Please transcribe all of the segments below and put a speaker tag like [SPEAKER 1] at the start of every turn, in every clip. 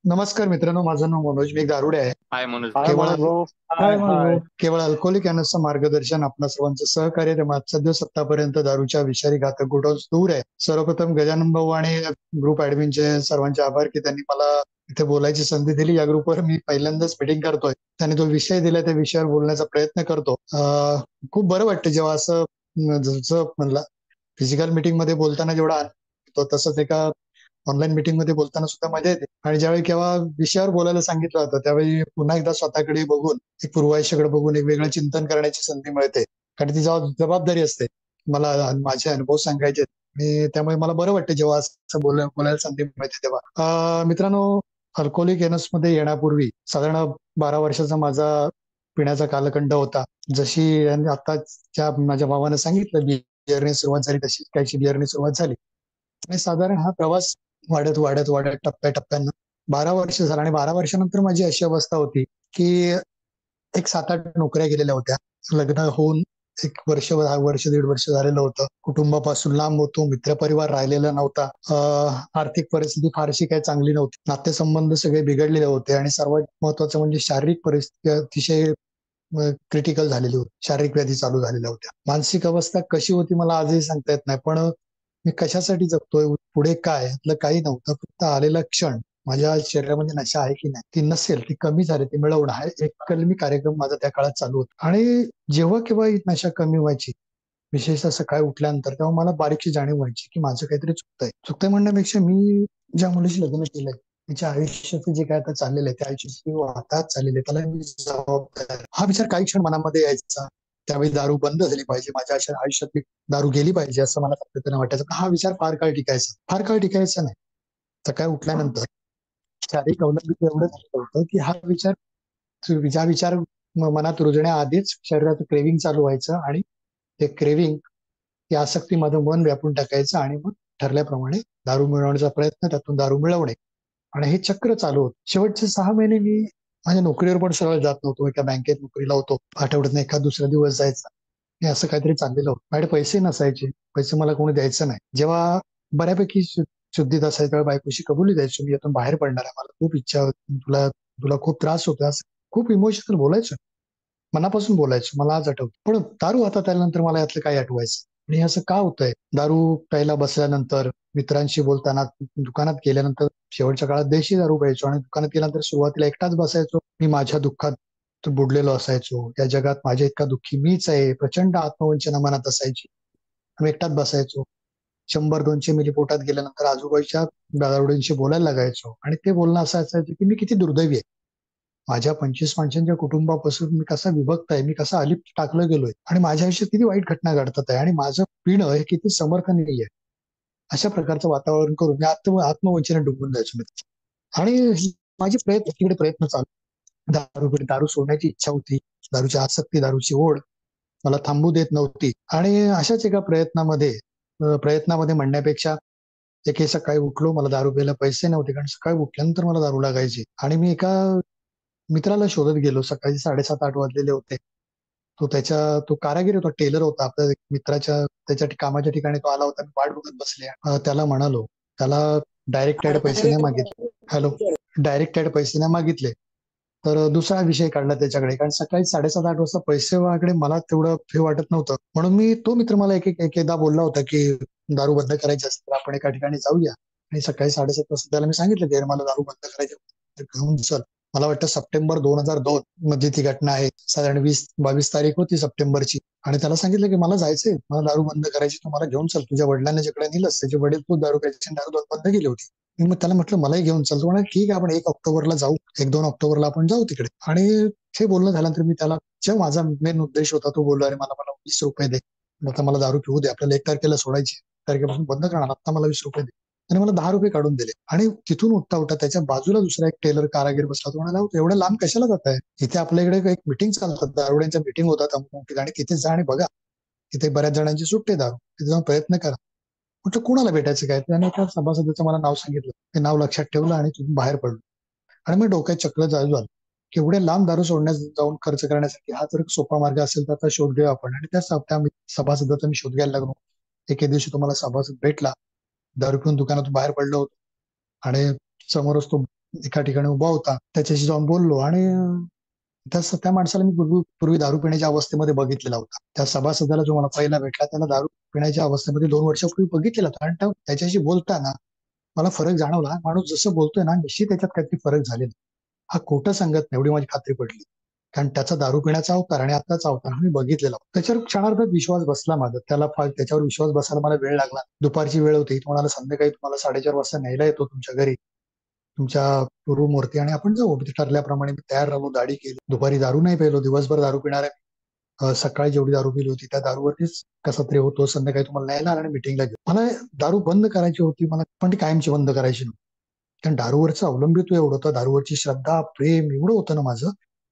[SPEAKER 1] नमस्कार मित्रांनो, माझं नाव मनोज. मी गारुडे आहे.
[SPEAKER 2] हाय मनोज
[SPEAKER 3] हाय
[SPEAKER 2] भाई.
[SPEAKER 1] केवळ
[SPEAKER 3] मनोज भाऊ.
[SPEAKER 1] काय भाऊ, केवळ अल्कोहोलिक अनसचं मार्गदर्शन, आपणा सर्वांचं सहकार्य ते मागच्या दिवस आतापर्यंत दारूच्या विषारी घातक गुटांपासून दूर आहे. सर्वप्रथम गजानन भाऊ आणि ग्रुप ऍडमिनचे सर्वांचे आभार की त्यांनी मला इथे बोलायची संधी दिली. या ग्रुपवर मी पहिल्यांदाच मीटिंग करतोय. त्यांनी जो विषय दिला त्या विषयावर बोलण्याचा प्रयत्न करतो. खूप बरं वाटतं जेव्हा असं जसं म्हणलं फिजिकल मीटिंग मध्ये बोलताना जेवढा आनंद येतो, तसंच एका ऑनलाईन मीटिंग मध्ये बोलताना सुद्धा मजा येते. आणि ज्यावेळी केव्हा विषयावर बोलायला सांगितलं जातं त्यावेळी पुन्हा एकदा स्वतःकडे बघून, एक पूर्वायुष्याकडे बघून एक वेगळं चिंतन करण्याची संधी मिळते. कारण ती जबाबदारी असते. मला माझे अनुभव सांगायचे आणि त्यामुळे मला बरं वाटतं जेव्हा असं बोलायला संधी मिळते तेव्हा. मित्रांनो, अल्कोहोलिक एनस मध्ये येण्यापूर्वी साधारण 12 वर्षाचा माझा पिण्याचा कालखंड होता. जशी आताच्या माझ्या भावानं सांगितलं, बिअरने सुरुवात झाली तशी काहीशी बिअरने सुरुवात झाली आणि साधारण हा प्रवास वाढत वाढत वाढत टप्प्याटप्प्यानं 12 वर्ष झालं आणि 12 वर्षानंतर माझी अशी अवस्था होती की एक 7-8 नोकऱ्या गेलेल्या होत्या. लग्न होऊन 1 वर्ष, 10 वर्ष, 1.5 वर्ष झालेलं होतं. कुटुंबापासून लांब होतो, मित्रपरिवार राहिलेला नव्हता. आर्थिक परिस्थिती फारशी काही चांगली नव्हती. नातेसंबंध सगळे बिघडलेले होते आणि सर्वात महत्वाचं म्हणजे शारीरिक परिस्थिती अतिशय क्रिटिकल झालेली होती. शारीरिक व्याधी चालू झालेल्या होत्या. मानसिक अवस्था कशी होती मला आजही सांगता येत नाही. पण मी कशासाठी जगतोय, पुढे काय, यातलं काही नव्हतं. फक्त आलेला क्षण, माझ्या शरीरामध्ये नशा आहे की नाही, ती नसेल, ती कमी झाली, ती मिळवणं हा एक कलमी कार्यक्रम माझा त्या काळात चालू होता. आणि जेव्हा केव्हा ही नशा कमी व्हायची, विशेषतः सकाळी उठल्यानंतर, तेव्हा मला बारीकशी जाणीव व्हायची की माझं काहीतरी चुकतंय. चुकतंय म्हणण्यापेक्षा मी ज्या मुलीशी लग्न केलंय तिच्या आयुष्याचं जे काय आता चाललेलं आहे त्या आयुष्याची वाहतात चाललेली आहे, त्याला मी जबाबदार आहे. हा विचार काही क्षण मनामध्ये यायचा. त्यावेळी दारू बंद झाली पाहिजे, माझ्या आयुष्यातली दारू गेली पाहिजे असं मला सातत्यानं वाटायचं. पण हा विचार फार काळ टिकायचा, फार काळ टिकायचा नाही. सकाळी उठल्यानंतर शारीरिक अवलंबित्व एवढं झालं होतं की हा विचार, विचार मनात रुजण्याआधीच शरीराचं क्रेविंग चालू व्हायचं आणि ते क्रेविंग, ती आसक्ती माझं मन व्यापून टाकायचं आणि मग ठरल्याप्रमाणे दारू मिळवण्याचा प्रयत्न, त्यातून दारू मिळवणे आणि हे चक्र चालू होतं. शेवटचे 6 महिने मी माझ्या नोकरीवर पण सरळ जात नव्हतो. एका बँकेत नोकरीला होतो. आठवड्यातनं एखाद दुसरा दिवस जायचा. हे असं काहीतरी चाललेलं होतं. माझ्याकडे पैसे नसायचे. पैसे मला कोणी द्यायचं नाही. जेव्हा बऱ्यापैकी शुद्धीत असायचं तेव्हा बायकोशी कबुली द्यायचो, मी यातून बाहेर पडणार आहे. मला खूप इच्छा होती. तुला तुला खूप त्रास होतो. असं खूप इमोशनल बोलायचं. मनापासून बोलायचं. मला आज आठवतं. पण दारू हातात आल्यानंतर मला यातलं काय आठवायचं. आणि हे असं का होतंय? दारू प्यायला बसल्यानंतर, मित्रांशी बोलताना, दुकानात गेल्यानंतर, शेवटच्या काळात देशी दारू प्यायचो आणि दुकानात गेल्यानंतर सुरुवातीला एकटाच बसायचो. मी माझ्या दुःखात बुडलेलो असायचो. या जगात माझ्या इतका दुःखी मीच आहे. प्रचंड आत्मवंचना मनात असायची. मी एकटाच बसायचो. 100-200 मिली पोटात गेल्यानंतर आजूबाजूच्या दारुड्यांशी बोलायला लागायचो आणि ते बोलणं असं असायचं की मी किती दुर्दैवी आहे. माझ्या 25 माणसांच्या कुटुंबापासून मी कसा विभक्त आहे, मी कसा अलिप्त टाकलं गेलोय आणि माझ्या आयुष्यात किती वाईट घटना घडतात आहे आणि माझं पिणं हे किती समर्थनीय आहे. अशा प्रकारचं वातावरण करून मी आत्मवंचनेत डुंबून जायचो मित्र. आणि माझे तिकडे प्रयत्न चालू. दारू सोडण्याची इच्छा होती. दारूची आसक्ती, दारूची ओढ मला थांबू देत नव्हती. आणि अशाच एका प्रयत्नामध्ये म्हणण्यापेक्षा, एके सकाळी उठलो, मला दारू प्यायला पैसे नव्हते कारण सकाळी उठल्यानंतर मला दारू लागायची आणि मी एका मित्राला शोधत गेलो. सकाळी 7:30-8 वाजलेले होते. तो कारागीर होता, टेलर होता. आपल्या मित्राच्या त्याच्या कामाच्या ठिकाणी तो आला होता. मी वाट बघत बसले. त्याला म्हणालो, त्याला डायरेक्ट ऍड पैसे नाही मागितले. हॅलो, डायरेक्ट ऍड पैसे नाही मागितले. तर दुसरा विषय काढला त्याच्याकडे, कारण सकाळी 7:30-8 वाजता पैसे वाकडे मला तेवढं हे वाटत नव्हतं. म्हणून तो मित्र मला एकदा बोलला होता की दारू बंद करायची असेल तर आपण एका ठिकाणी जाऊया. आणि सकाळी 7:30 वाजता त्याला मी सांगितलं की मला दारू बंद करायची तर घेऊन चल. मला वाटतं सप्टेंबर 2002 मध्ये ती घटना आहे. साधारण 20-22 तारीख होती सप्टेंबरची. आणि त्याला सांगितलं की मला जायचंय, मला दारू बंद करायची, तू मला घेऊन चल. तुझ्या वडिलांना जिकडे नेलंस त्याचे वडील खूप दारू प्यायचे, दारू बंद केली होती. मग त्याला म्हटलं मलाही घेऊन चल. तो म्हणाला ठीक आहे, आपण 1 ऑक्टोबरला जाऊ, 1-2 ऑक्टोबरला आपण जाऊ तिकडे. आणि हे बोलणं झाल्यानंतर मी त्याला, जेव्हा माझा मेन उद्देश होता, तो बोलला अरे मला मला 20 रुपये दे, आता मला दारू पिऊ दे, आपल्याला 1 तारखेला सोडायची, तारखेपासून बंद करणार, आता मला 20 रुपये दे. आणि मला 10 रुपये काढून दिले. आणि तिथून उठता उठता त्याच्या बाजूला दुसरा एक टेलर कारागीर बसला. तो म्हणाला एवढ्या लांब कशाला जात आहे, इथे आपल्याकडे एक मिटिंग चालतात, दारुड्यांच्या मिटिंग होतात अमुक ठिकाणी, तिथे जा आणि बघा, तिथे बऱ्याच जणांची सुट्टे दारू, तिथे जाऊन प्रयत्न करा. म्हटलं कोणाला भेटायचं काय, त्याने एका सभासदाचं मला नाव सांगितलं. ते नाव लक्षात ठेवलं आणि तिथून बाहेर पडलो. आणि मग डोक्यात चक्र चालू झालं की एवढ्या लांब दारू सोडण्यास जाऊन खर्च करण्यासाठी हा जर एक सोपा मार्ग असेल तर आता शोध घेऊ आपण. आणि त्या सभासदाचा मी शोध घ्यायला लागलो. एके दिवशी तुम्हाला सभासद भेटला. दारू पिऊन दुकानातून बाहेर पडलो होतो आणि समोरच तो एका ठिकाणी उभा होता. त्याच्याशी जाऊन बोललो आणि त्या माणसाला मी पूर्वी दारू पिण्याच्या अवस्थेमध्ये बघितलेला होता. त्या सभासदाला जो मला पहिला भेटला त्याला दारू पिण्याच्या अवस्थेमध्ये 2 वर्षापूर्वी बघितलेला होता आणि त्याच्याशी बोलताना मला फरक जाणवला. माणूस जसं बोलतोय ना निश्चित त्याच्यात काहीतरी फरक झालेला. हा खोटं सांगत नाही एवढी माझी खात्री पडली. कारण त्याचा दारू पिण्याचा अवतार आणि आताचा अवतार हा मी बघितलेला होता. त्याच्यावर क्षणार्धात विश्वास बसला माझा. त्याच्यावर विश्वास बसायला मला वेळ लागला. दुपारची वेळ होती. तुम्हाला संध्याकाळी तुम्हाला 4:30 वाजता न्यायला येतो तुमच्या घरी, तुमच्या रूम वरती आणि आपण जाऊ. ठरल्याप्रमाणे मी तयार राहिलो, दाढी केली. दुपारी दारू नाही पेलो, दिवसभर दारू पिणार आहे. सकाळी जेवढी दारू पिली होती त्या दारूवरतीच कसा तरी होतो. संध्याकाळी तुम्हाला न्यायला आणि मिटिंगला घेऊ. मला दारू बंद करायची होती मला, पण ती कायमची बंद करायची नव्हती. कारण दारूवरचं अवलंबित्व एवढं होतं, दारूवरची श्रद्धा, प्रेम एवढं होतं ना माझं,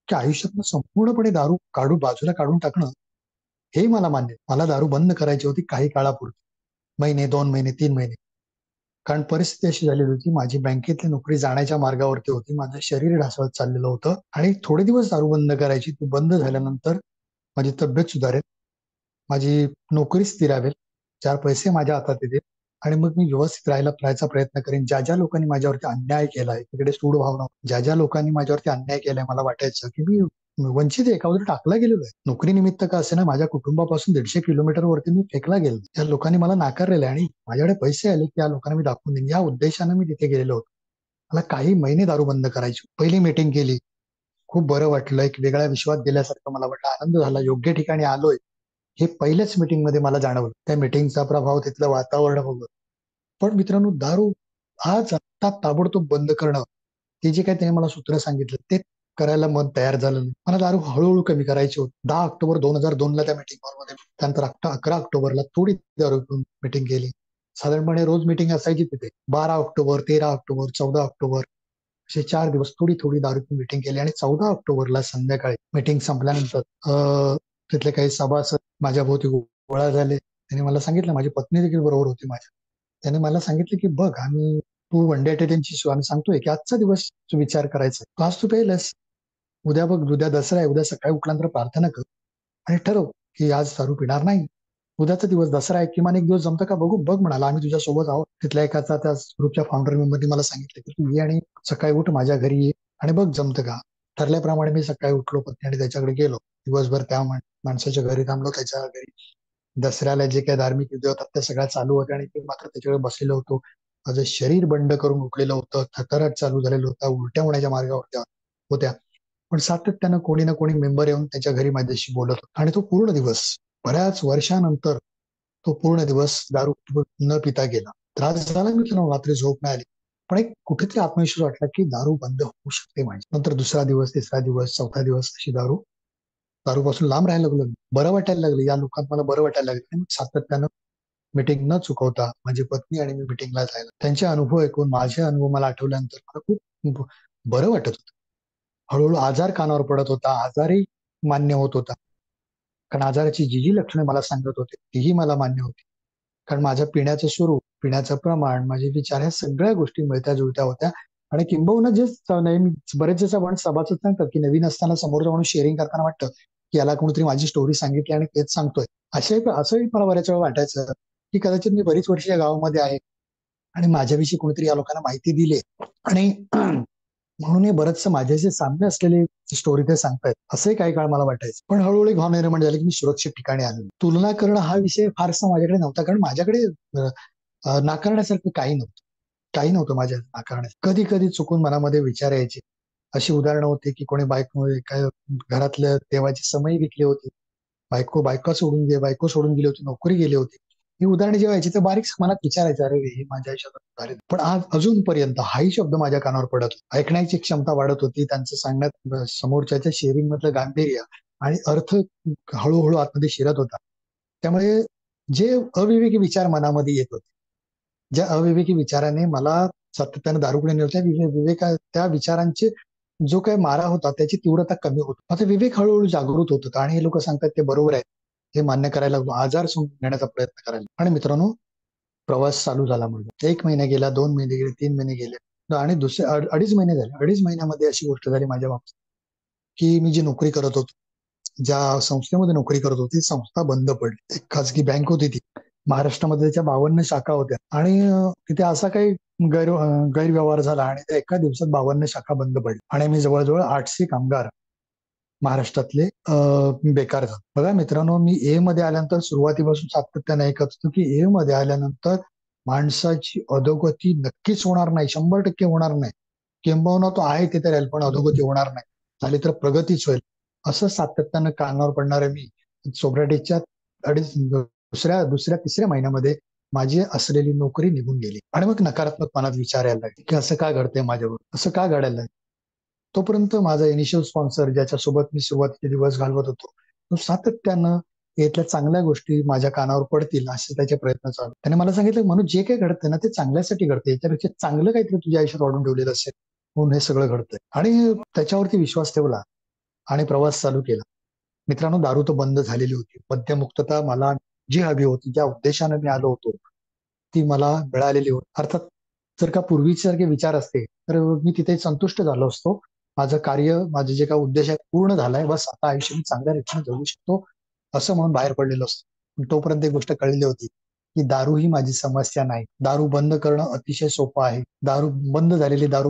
[SPEAKER 1] की आयुष्यातनं संपूर्णपणे दारू बाजूला काढून टाकणं हे मला मान्य. मला दारू बंद करायची होती काही काळापूर्वी, महिने, 2 महिने, 3 महिने. कारण परिस्थिती अशी झालेली होती, माझी बँकेतली नोकरी जाण्याच्या मार्गावरती होती. माझं शरीर ढासळत चाललेलं होतं आणि थोडे दिवस दारू बंद करायची. ती बंद झाल्यानंतर माझी तब्येत सुधारेल, माझी नोकरी स्थिरावेल, 4 पैसे माझ्या हातात येतील आणि मग मी व्यवस्थित राहायचा प्रयत्न करेन. ज्या ज्या लोकांनी माझ्यावरती अन्याय केलाय, तिकडे सूड भावना, ज्या ज्या लोकांनी माझ्यावरती अन्याय केलाय, मला वाटायचं की मी वंचित आहे, एकावर टाकला गेलेलो आहे. नोकरीनिमित्त का असे ना माझ्या कुटुंबापासून 150 किलोमीटर वरती मी फेकला गेलो. त्या लोकांनी मला नाकारलेलं आहे आणि माझ्याकडे पैसे आले की या लोकांना मी दाखवून देईन, या उद्देशाने मी तिथे गेलेलो होतो. मला काही महिने दारू बंद करायची. पहिली मीटिंग केली, खूप बरं वाटलं. एक वेगळ्या विश्वात गेल्यासारखं मला वाटलं, आनंद झाला. योग्य ठिकाणी आलोय हे पहिल्याच मीटिंग मध्ये मला जाणवलं. त्या मीटिंगचा प्रभाव, तिथलं वातावरण होतं. पण मित्रांनो, दारू आज आत्ता ताबडतोब बंद करणं, ते जे काही त्याने मला सूत्र सांगितलं ते करायला मन तयार झालं नाही. मला दारू हळूहळू कमी करायची होती. 10 ऑक्टोबर 2002 ला त्या मीटिंग हॉलमध्ये, त्यानंतर 11 ऑक्टोबरला थोडी दारू पिऊन मीटिंग केली. साधारणपणे रोज मीटिंग असायची तिथे. 12 ऑक्टोबर, 13 ऑक्टोबर, 14 ऑक्टोबर असे 4 दिवस थोडी थोडी दारू पिऊन मीटिंग केली आणि 14 ऑक्टोबरला संध्याकाळी मीटिंग संपल्यानंतर तिथले काही सभासद माझ्या भोवती गोळा झाले. त्यांनी मला सांगितलं, माझी पत्नी देखील बरोबर होती माझ्या. त्याने मला सांगितलं की बघ, तू वन डे अटेंडन्सची आम्ही सांगतोय की आजचा दिवस तू विचार करायचा. तू आज तू पेलस, उद्या बघ, उद्या दसरा आहे, उद्या सकाळी उठल्यानंतर प्रार्थना कर आणि ठरव की आज दारू पिणार नाही. उद्याचा दिवस दसरा आहे, किमान एक दिवस जमतं का बघू, बघ म्हणाला, आम्ही तुझ्या सोबत आहोत. तिथल्या एकाचा, त्या ग्रुपच्या फाउंडर मेंबरनी मला सांगितलं की तू ये आणि सकाळी उठ, माझ्या घरी ये आणि बघ जमतं का. ठरल्याप्रमाणे मी सकाळी उठलो, पत्नी आणि त्याच्याकडे गेलो. दिवसभर त्या माणसाच्या घरी थांबलो, त्याच्या घरी. दसऱ्याला जे काही धार्मिक विधी होतात त्या सगळ्या चालू होत्या आणि मी मात्र त्याच्याकडे बसलेलो होतो. माझं शरीर बंड करून उठलेलं होतं, थरथराट चालू झालेलं होता, उलट्या होण्याच्या मार्गावर होत्या. पण सातत्यानं कोणी ना कोणी मेंबर येऊन त्याच्या घरी माझ्याशी बोलत होता. आणि तो पूर्ण दिवस, बऱ्याच वर्षानंतर तो पूर्ण दिवस दारू न पिता गेला. त्रास झाला मित्रांनो, रात्री झोप नाही आली, पण एक कुठेतरी आत्मविश्वास वाटला की दारू बंद होऊ शकते माझी. नंतर दुसरा दिवस, तिसरा दिवस, चौथा दिवस अशी दारूपासून लांब राहायला लागलो. बरं वाटायला लागलं, या लोकांत मला बरं वाटायला लागलं. आणि सातत्यानं मीटिंग न चुकवता माझी पत्नी आणि मी मीटिंगला जायला. त्यांचे अनुभव ऐकून माझे अनुभव मला आठवल्यानंतर मला खूप बरं वाटत होतं. हळूहळू आजार कानावर पडत होता, आजारही मान्य होत होता. कारण आजाराची जी जी लक्षणे मला सांगत होते तीही मला मान्य होती. कारण माझ्या पिण्याचं स्वरूप, पिण्याचं प्रमाण, माझे विचार, ह्या सगळ्या गोष्टी मिळत्या जुळत्या होत्या. आणि किंबहुना जे नेहमी बरेच जसं आपण सभासद सांगतात की नवीन असताना समोरचा माणूस शेअरिंग करताना वाटतं की याला कोणीतरी माझी स्टोरी सांगितली आणि तेच सांगतोय. असंही मला बऱ्याच वेळा वाटायचं की कदाचित मी बरीच वर्ष या गावामध्ये आहे आणि माझ्याविषयी कोणीतरी या लोकांना माहिती दिली आणि म्हणून हे बरंचसं माझ्याशी साम्य असलेली स्टोरी ते सांगतायत, असंही काही काळ मला वाटायचं. पण हळूहळू भाव निर्माण झाली की मी सुरक्षित ठिकाणी आलो. तुलना करणं हा विषय फारसा माझ्याकडे नव्हता, कारण माझ्याकडे नाकारण्यासारखं काही नव्हतं माझ्या नाकारण्यास. कधी कधी चुकून मनामध्ये विचार यायचे. अशी उदाहरणं होती की कोणी काय घरातल्या देवाची समई विकली होती, बायको सोडून गेली होती, नोकरी गेली होती. ही उदाहरणे जेव्हा यायची तर बारीक मनात विचारायचं, अरे हे माझ्या आयुष्यात झाले. पण आज अजूनपर्यंत हाही शब्द माझ्या कानावर पडत होता. ऐकण्याची क्षमता वाढत होती, त्यांचं सांगण्यात समोरच्याच्या शेअरिंग मधलं गांभीर्य आणि अर्थ हळूहळू आतमध्ये शिरत होता. त्यामुळे जे अविवेकी विचार मनामध्ये येत होते, ज्या अविवेकी विचाराने मला सातत्यानं दारू पिणे होत्या, त्या विचारांचे जो काही मारा होता त्याची तीव्रता कमी होत. आता विवेक हळूहळू जागृत होत होता आणि हे लोक सांगतात ते बरोबर आहे, हे मान्य करायला लागलो. आजार समजून घेण्याचा प्रयत्न करायला. आणि मित्रांनो, प्रवास चालू झाला. म्हणजे 1 महिना गेला, 2 महिने गेले, 3 महिने गेले आणि दुसरे 2.5 महिने झाले. 2.5 महिन्यामध्ये अशी गोष्ट झाली माझ्या बाबतीत की मी जी नोकरी करत होतो, ज्या संस्थेमध्ये नोकरी करत होती, संस्था बंद पडली. एक खाजगी बँक होती ती महाराष्ट्रामध्ये त्याच्या 52 शाखा होत्या आणि तिथे असा काही गैरव्यवहार झाला आणि त्या एका दिवसात 52 शाखा बंद पडल्या आणि मी जवळजवळ 800 कामगार महाराष्ट्रातले बेकार झाले. बघा मित्रांनो, मी ए मध्ये आल्यानंतर सुरुवातीपासून सातत्याने ऐकत होतो की ए मध्ये आल्यानंतर माणसाची अधोगती नक्कीच होणार नाही, 100% होणार नाही. किंबहुना तो आहे तिथे राहील पण अधोगती होणार नाही, झाली तर प्रगतीच होईल, असं सातत्यानं कानावर पडणारे मी सोक्रेटिसच्या अडीच दुसऱ्या तिसऱ्या महिन्यामध्ये माझी असलेली नोकरी निघून गेली आणि मग नकारात्मक मनात विचार यायला लागले की असं का घडतंय माझ्यावर, असं का घडायला लागलं. तोपर्यंत माझा इनिशियल स्पॉन्सर ज्याच्यासोबत मी सुरुवातीचे दिवस घालवत होतो, तो सातत्यानं यातल्या चांगल्या गोष्टी माझ्या कानावर पडतील असे त्याचे प्रयत्न चालू. त्याने मला सांगितलं, म्हणून जे काही घडतंय ना ते चांगल्यासाठी घडतंय, याच्यापेक्षा चांगलं काहीतरी तुझ्या आयुष्यात वाढून ठेवलेलं असेल म्हणून हे सगळं घडतंय. आणि त्याच्यावरती विश्वास ठेवला आणि प्रवास चालू केला. मित्रांनो, दारू तर बंद झालेली होती. मद्यमुक्तता मला जी हवी होती, ज्या उद्देशाने मी आलो होतो, ती मला मिळालेली होती. अर्थात जर का पूर्वीसारखे विचार असते तर मी तिथे संतुष्ट झालो असतो. माझं कार्य, माझं जे काही उद्देश आहे पूर्ण झालाय, बस आता आयुष्य मी चांगल्या रीतीने जगू शकतो असं म्हणून बाहेर पडलेलो असतो. पण तोपर्यंत एक गोष्ट कळलेली होती की दारू ही माझी समस्या नाही. दारू बंद करणं अतिशय सोपं आहे. दारू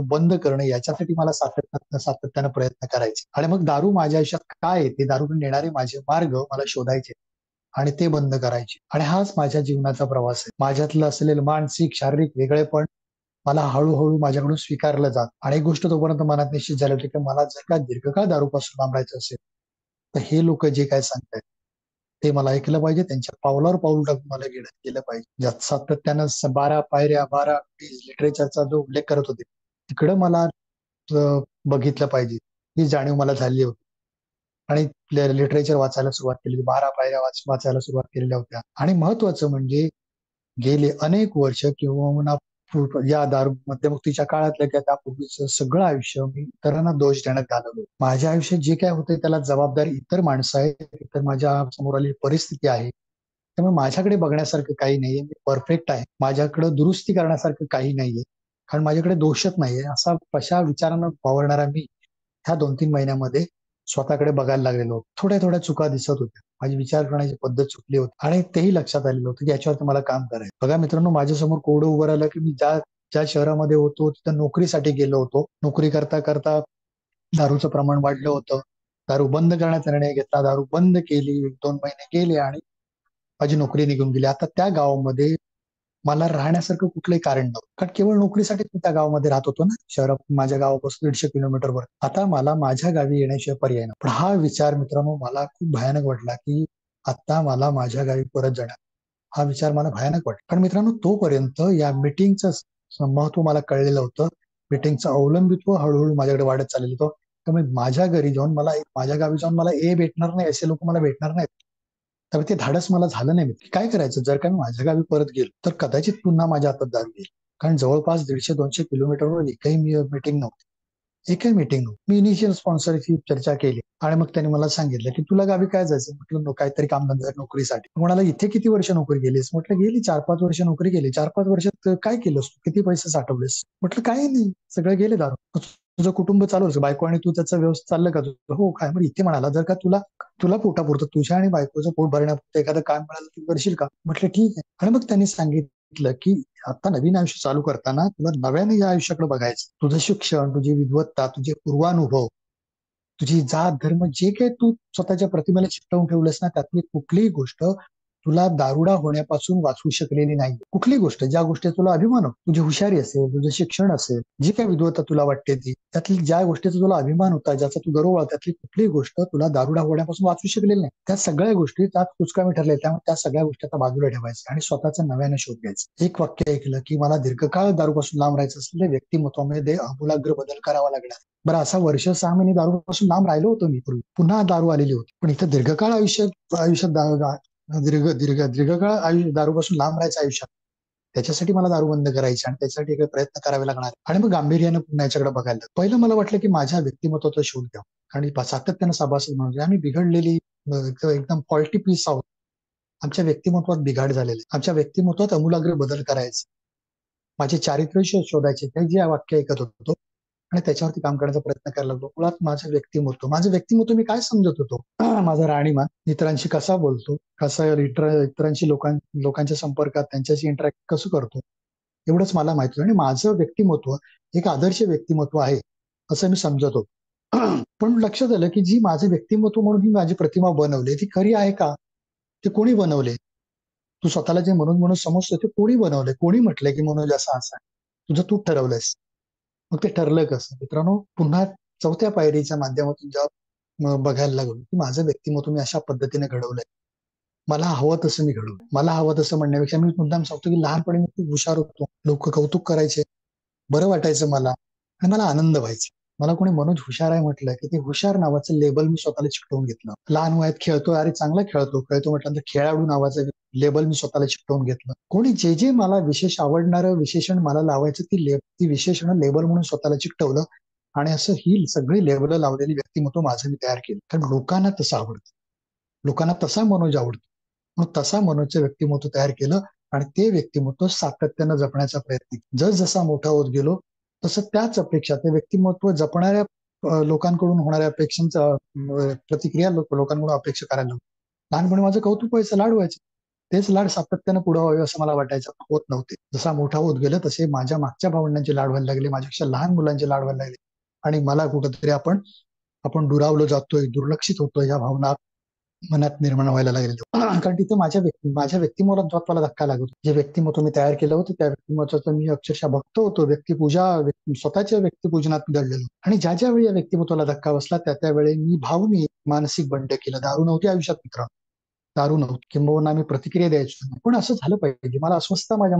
[SPEAKER 1] बंद करणं याच्यासाठी मला सातत्यानं प्रयत्न करायचे आणि मग दारू माझ्या आयुष्यात काय आहे ते दारूकडे नेणारे माझे मार्ग मला शोधायचे आणि ते बंद करायचे. आणि हाच माझ्या जीवनाचा प्रवास आहे. माझ्यातलं असलेलं मानसिक शारीरिक वेगळेपण मला हळूहळू माझ्याकडून स्वीकारलं जात आणि एक गोष्ट तोपर्यंत मनात निश्चित झाली होती की मला जर का दीर्घकाळ दारूपासून लांब राहायचं असेल तर हे लोक जे काय सांगतायत ते मला ऐकलं पाहिजे, त्यांच्या पावलावर पाऊल टाकून मला गेलं पाहिजे. ज्यात सातत्यानं 12 पायऱ्या, 12 लिटरेचरचा जो उल्लेख करत होते तिकडं मला बघितलं पाहिजे, ही जाणीव मला झाली होती. आणि लिटरेचर वाचायला सुरुवात केली, 12 पायऱ्या वाचायला सुरुवात केलेल्या होत्या. आणि महत्वाचं म्हणजे गेले अनेक वर्ष किंवा या दारू मद्यमुक्तीच्या काळातल्या किंवा त्यापूर्वीचं सगळं आयुष्य मी इतरांना दोष देण्यात घालवलं. माझ्या आयुष्यात जे काय होतंय त्याला जबाबदारी इतर माणसं आहेत, इतर माझ्या समोर आलेली परिस्थिती आहे. त्यामुळे माझ्याकडे बघण्यासारखं काही नाहीये, मी परफेक्ट आहे, माझ्याकडे दुरुस्ती करण्यासारखं काही नाहीये, कारण माझ्याकडे दोषच नाहीये. अशा विचारानं वावरणारा मी ह्या 2-3 महिन्यामध्ये स्वतःकडे बघायला लागलेलो होतो. थोड्या थोड्या चुका दिसत होत्या, माझी विचार करण्याची पद्धत चुकली होती आणि तेही लक्षात आलेलं होतं की याच्यावरती मला काम करायचं. बघा मित्रांनो, माझ्यासमोर कोडं उभं राहिलं की मी ज्या ज्या शहरामध्ये होतो तिथं नोकरीसाठी गेलो होतो. नोकरी करता करता दारूचं प्रमाण वाढलं होतं. दारू बंद करण्याचा निर्णय घेतला, दारू बंद केली, 1-2 महिने गेले आणि माझी नोकरी निघून गेली. आता त्या गावामध्ये मला राहण्यासारखं कुठलंही कारण नव्हतं, कारण केवळ नोकरीसाठीच मी त्या गावामध्ये राहत होतो ना, शहरात माझ्या गावापासून 150 किलोमीटरवर. आता मला माझ्या गावी येण्याशिवाय पर्याय नव्हता. पण हा विचार मित्रांनो मला खूप भयानक वाटला की आता मला माझ्या गावी परत जाणार, हा विचार मला भयानक वाटला. पण मित्रांनो, तोपर्यंत या मीटिंगचं महत्व मला कळलेलं होतं. मीटिंगचं अवलंबित्व हळूहळू माझ्याकडे वाढत चाललेलं होतं. त्यामुळे माझ्या गावी जाऊन मला ए भेटणार नाही, असे लोक मला भेटणार नाहीत. तर ते धाडस मला झालं नाही. काय करायचं, जर का मी माझ्या गावी परत गेलो तर कदाचित पुन्हा माझ्या हातात दारू येईल, कारण जवळपास 150-200 किलोमीटरवर एकही मीटिंग नव्हती. एकही मीटिंग नव्हती. मी इनिशियल स्पॉन्सरची चर्चा केली आणि मग त्यांनी मला सांगितलं की तुला गावी काय जायचं. म्हटलं काहीतरी कामधंदा नोकरीसाठी. म्हणाला इथे किती वर्ष नोकरी केलीस. म्हटलं गेली 4-5 वर्ष नोकरी केली. 4-5 वर्षात काय केलंस तू, किती पैसे साठवलेस. म्हटलं काही नाही, सगळं गेले दारू. तुझं कुटुंब चालूच, बायको आणि तू त्याचं व्यवस्थित चाललं का तुझं. हो. काय. मग इथे म्हणाला जर का तुला तुला पोटापुरतं, तुझ्या आणि बायकोचं पोट भरण्यापुरतं एखादं काम मिळालं तू करशील का. म्हटलं ठीक आहे. आणि मग त्यांनी सांगितलं की आता नवीन आयुष्य चालू करताना तुला नव्याने या आयुष्याकडे बघायचं. तुझं शिक्षण, तुझी विद्वत्ता, तुझे पूर्वानुभव, तुझी जात धर्म जे काही तू स्वतःच्या प्रतिमेला चिकटवून ठेवलंस ना, त्यातली कुठलीही गोष्ट तुला दारुडा होण्यापासून वाचवू शकलेली नाही. कुठलीही गोष्ट, ज्या गोष्टी तुला अभिमान होता, तुझी हुशारी असेल, तुझं शिक्षण असेल, जी काही विद्वत्ता तुला वाटते ती, त्यातली ज्या गोष्टीचा तुला अभिमान होता, ज्याचा तू गर्व, त्यातली कुठलीही गोष्ट तुला दारुडा होण्यापासून वाचवू शकलेली नाही. त्या सगळ्या गोष्टी त्यात कुचकामी ठरल्या. त्यामुळे त्या सगळ्या गोष्टी आता बाजूला ठेवायच्या आणि स्वतःचा नव्याने शोध घ्यायचा. एक वाक्य ऐकलं की मला दीर्घकाळ दारूपासून लांब राहायचं असलेल्या व्यक्तिमत्वामध्ये आमूलाग्र बदल करावा लागला. बरं, असा वर्ष 6 महिने दारूपासून लांब राहिलो होतो मी पूर्वी, पुन्हा दारू आलेली होती. पण इथं दीर्घकाळ आयुष्यात दीर्घकाळ दारूपासून लांब राहायचं आयुष्यात, त्याच्यासाठी मला दारू बंद करायची आणि त्याच्यासाठी काही प्रयत्न करावे लागणार. आणि मग गांभीर्यानं पुन्हा याच्याकडे बघायला पहिलं मला वाटलं की माझ्या व्यक्तिमत्वाचा शोध घ्या आणि सातत्यानं सभासद म्हणजे आम्ही बिघडलेली एकदम फॉल्टी पीस आहोत. आमच्या व्यक्तिमत्वात बिघाड झालेले, आमच्या व्यक्तिमत्वात आमूलाग्र बदल करायचे, माझे चारित्र्य शोधायचे. ते जे वाक्य ऐकत होतो आणि त्याच्यावरती काम करण्याचा प्रयत्न करायला लागलो. मुळात माझं व्यक्तिमत्व मी काय समजत होतो? माझा राहणीमान, इतरांशी कसा बोलतो, कसा इतरांशी लोकांच्या संपर्कात त्यांच्याशी इंटरॅक्ट कसं करतो, एवढंच मला माहिती होतं. आणि माझं व्यक्तिमत्व एक आदर्श व्यक्तिमत्व आहे असं मी समजत होतो. पण लक्षात आलं की जी माझं व्यक्तिमत्व म्हणून ही माझी प्रतिमा बनवली ती खरी आहे का? ते कोणी बनवले? तू स्वतःला जे म्हणून समजतो ते कोणी बनवलंय? कोणी म्हटलंय की मनोज असा आहे? तुझं तू ठरवलंयस. मग ते ठरलं कसं? मित्रांनो, पुन्हा चौथ्या पायरीच्या माध्यमातून जेव्हा बघायला लागलो की माझं व्यक्तिमत्व मी अशा पद्धतीने घडवलंय. मला हवं तसं मी घडवलं. मला हवं तसं म्हणण्यापेक्षा मी मुद्दाम सांगतो की लहानपणी मी खूप हुशार होतो. लोक कौतुक करायचे, बरं वाटायचं मला आणि मला आनंद व्हायचा. मला कोणी मनोज हुशार आहे म्हटलं की ते हुशार नावाचं लेबल मी स्वतःला चिकटवून घेतलं. लहान वयात खेळतोय, अरे चांगला खेळतो म्हटल्यानंतर खेळाडू नावाचं लेबल मी स्वतःला चिकटवून घेतलं. कोणी जे मला विशेष आवडणारं विशेषण मला लावायचं ती विशेषण लेबल म्हणून स्वतःला चिकटवलं आणि असं ही सगळी लेबल लावलेली व्यक्तिमत्व माझं मी तयार केलं. कारण लोकांना तसं आवडतं, लोकांना तसा मनोज आवडतो. मग तसा मनोजचं व्यक्तिमत्व तयार केलं आणि ते व्यक्तिमत्व सातत्यानं जपण्याचा प्रयत्न केला. जसा मोठा होत गेलो तसं त्याच अपेक्षा, ते व्यक्तिमत्व जपणाऱ्या लोकांकडून होणाऱ्या अपेक्षांचा प्रतिक्रिया लोकांकडून अपेक्षा करायला लागलो. लहानपणी माझं कौतुक व्हायचं, लाड व्हायचे. तेच लाड सातत्यानं पुढे व्हावे असं मला वाटायचं, होत नव्हते. जसा मोठा होत गेलं तसे माझ्या मागच्या भावंडांचे लाड व्हायला लागले, माझ्यापेक्षा लहान मुलांचे लाड व्हायला लागले आणि मला कुठंतरी आपण दुरावलो जातोय, दुर्लक्षित होतोय ह्या भावना मनात निर्माण व्हायला लागले. कारण तिथे माझ्या व्यक्तिमत्वाला धक्का लागतो. जे व्यक्तिमत्व मी तयार केलं होतं त्या व्यक्तिमत्वाचं मी अक्षरशः भक्त होतो. स्वतःच्या व्यक्तिपूजनात दडलेलो. आणि ज्या वेळी या व्यक्तिमत्वाला धक्का बसला त्यावेळी मी भावनिक मानसिक बंड केलं. दारू नव्हती आयुष्यात मित्रांनो, दारू नव्हती, किंबहुना मी प्रतिक्रिया द्यायचो नाही. पण असं झालं पाहिजे, मला अस्वस्थता माझ्या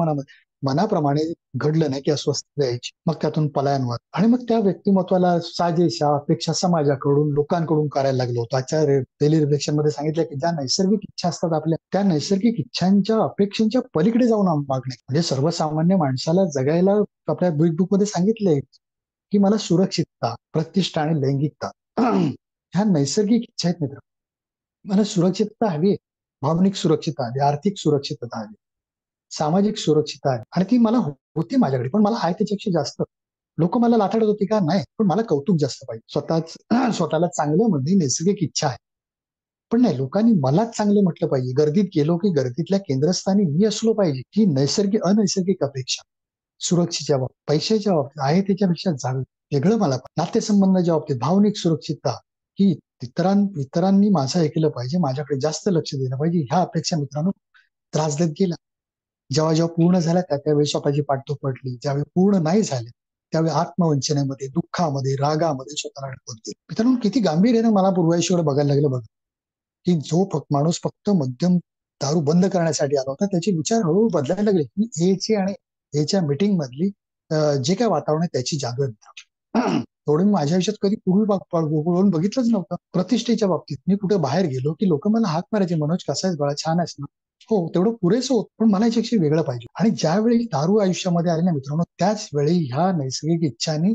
[SPEAKER 1] मनाप्रमाणे घडलं नाही की अस्वस्थता द्यायची. मग त्यातून पलायन व्हात आणि मग त्या व्यक्तिमत्वाला साजेशा अपेक्षा समाजाकडून लोकांकडून करायला लागलो होतो. आजच्या डेली रिफ्लेक्शन मध्ये सांगितलं की ज्या नैसर्गिक इच्छा असतात आपल्या, त्या नैसर्गिक इच्छांच्या अपेक्षांच्या पलीकडे जाऊन मागणे. म्हणजे सर्वसामान्य माणसाला जगायला आपल्या बिग बुक मध्ये सांगितलंय की मला सुरक्षितता, प्रतिष्ठा आणि लैंगिकता ह्या नैसर्गिक इच्छा आहेत मित्र. मला सुरक्षितता हवी, भावनिक सुरक्षितता हवी, आर्थिक सुरक्षितता हवी, सामाजिक सुरक्षितता हवी आणि ती मला होती माझ्याकडे. पण मला आहे त्याच्यापेक्षा जास्त. लोक मला लाथाडत होती का? नाही, पण मला कौतुक जास्त पाहिजे. स्वतःला चांगलं म्हणजे नैसर्गिक इच्छा आहे, पण नाही, लोकांनी मलाच चांगलं म्हटलं पाहिजे. गर्दीत गेलो की गर्दीतल्या केंद्रस्थानी मी असलो पाहिजे. ही अनैसर्गिक अपेक्षा सुरक्षेच्या बाबतीत, पैशाच्या बाबतीत आहे त्याच्यापेक्षा वेगळं मला नातेसंबंधाच्या बाबतीत भावनिक सुरक्षितता ही इतरांनी माझं ऐकलं पाहिजे, माझ्याकडे जास्त लक्ष दिलं पाहिजे. ह्या अपेक्षा मित्रांनो त्रास देत गेला. जेव्हा पूर्ण झाल्या त्यावेळी स्वतःची पाठ पडली. ज्यावेळी पूर्ण नाही झाल्या त्यावेळी आत्मवंचनेमध्ये, दुःखामध्ये, रागामध्ये स्वतःला अडकवते. मित्रांनो, किती गांभीर्याने मला पूर्वायुष्याकडे बघायला लागलं बघा, की माणूस फक्त मद्यम दारू बंद करण्यासाठी आला होता, त्याचे विचार हळूहळू बदलायला लागले. की एची आणि एच्या मीटिंग मधली जे काय वातावरण आहे त्याची जादू आहे. थोडं मी माझ्या आयुष्यात कधी पूर्वी बघितलंच नव्हतं. प्रतिष्ठेच्या बाबतीत मी कुठे बाहेर गेलो की लोक मला हाक मारायचे, मनोज कसा आहेस बाळा, छान आहेस ना? हो, तेवढं पुरेसं होत, पण मला याच्याशी वेगळं पाहिजे. आणि ज्यावेळी दारू आयुष्यामध्ये आले ना मित्रांनो, त्याच वेळी ह्या नैसर्गिक इच्छांनी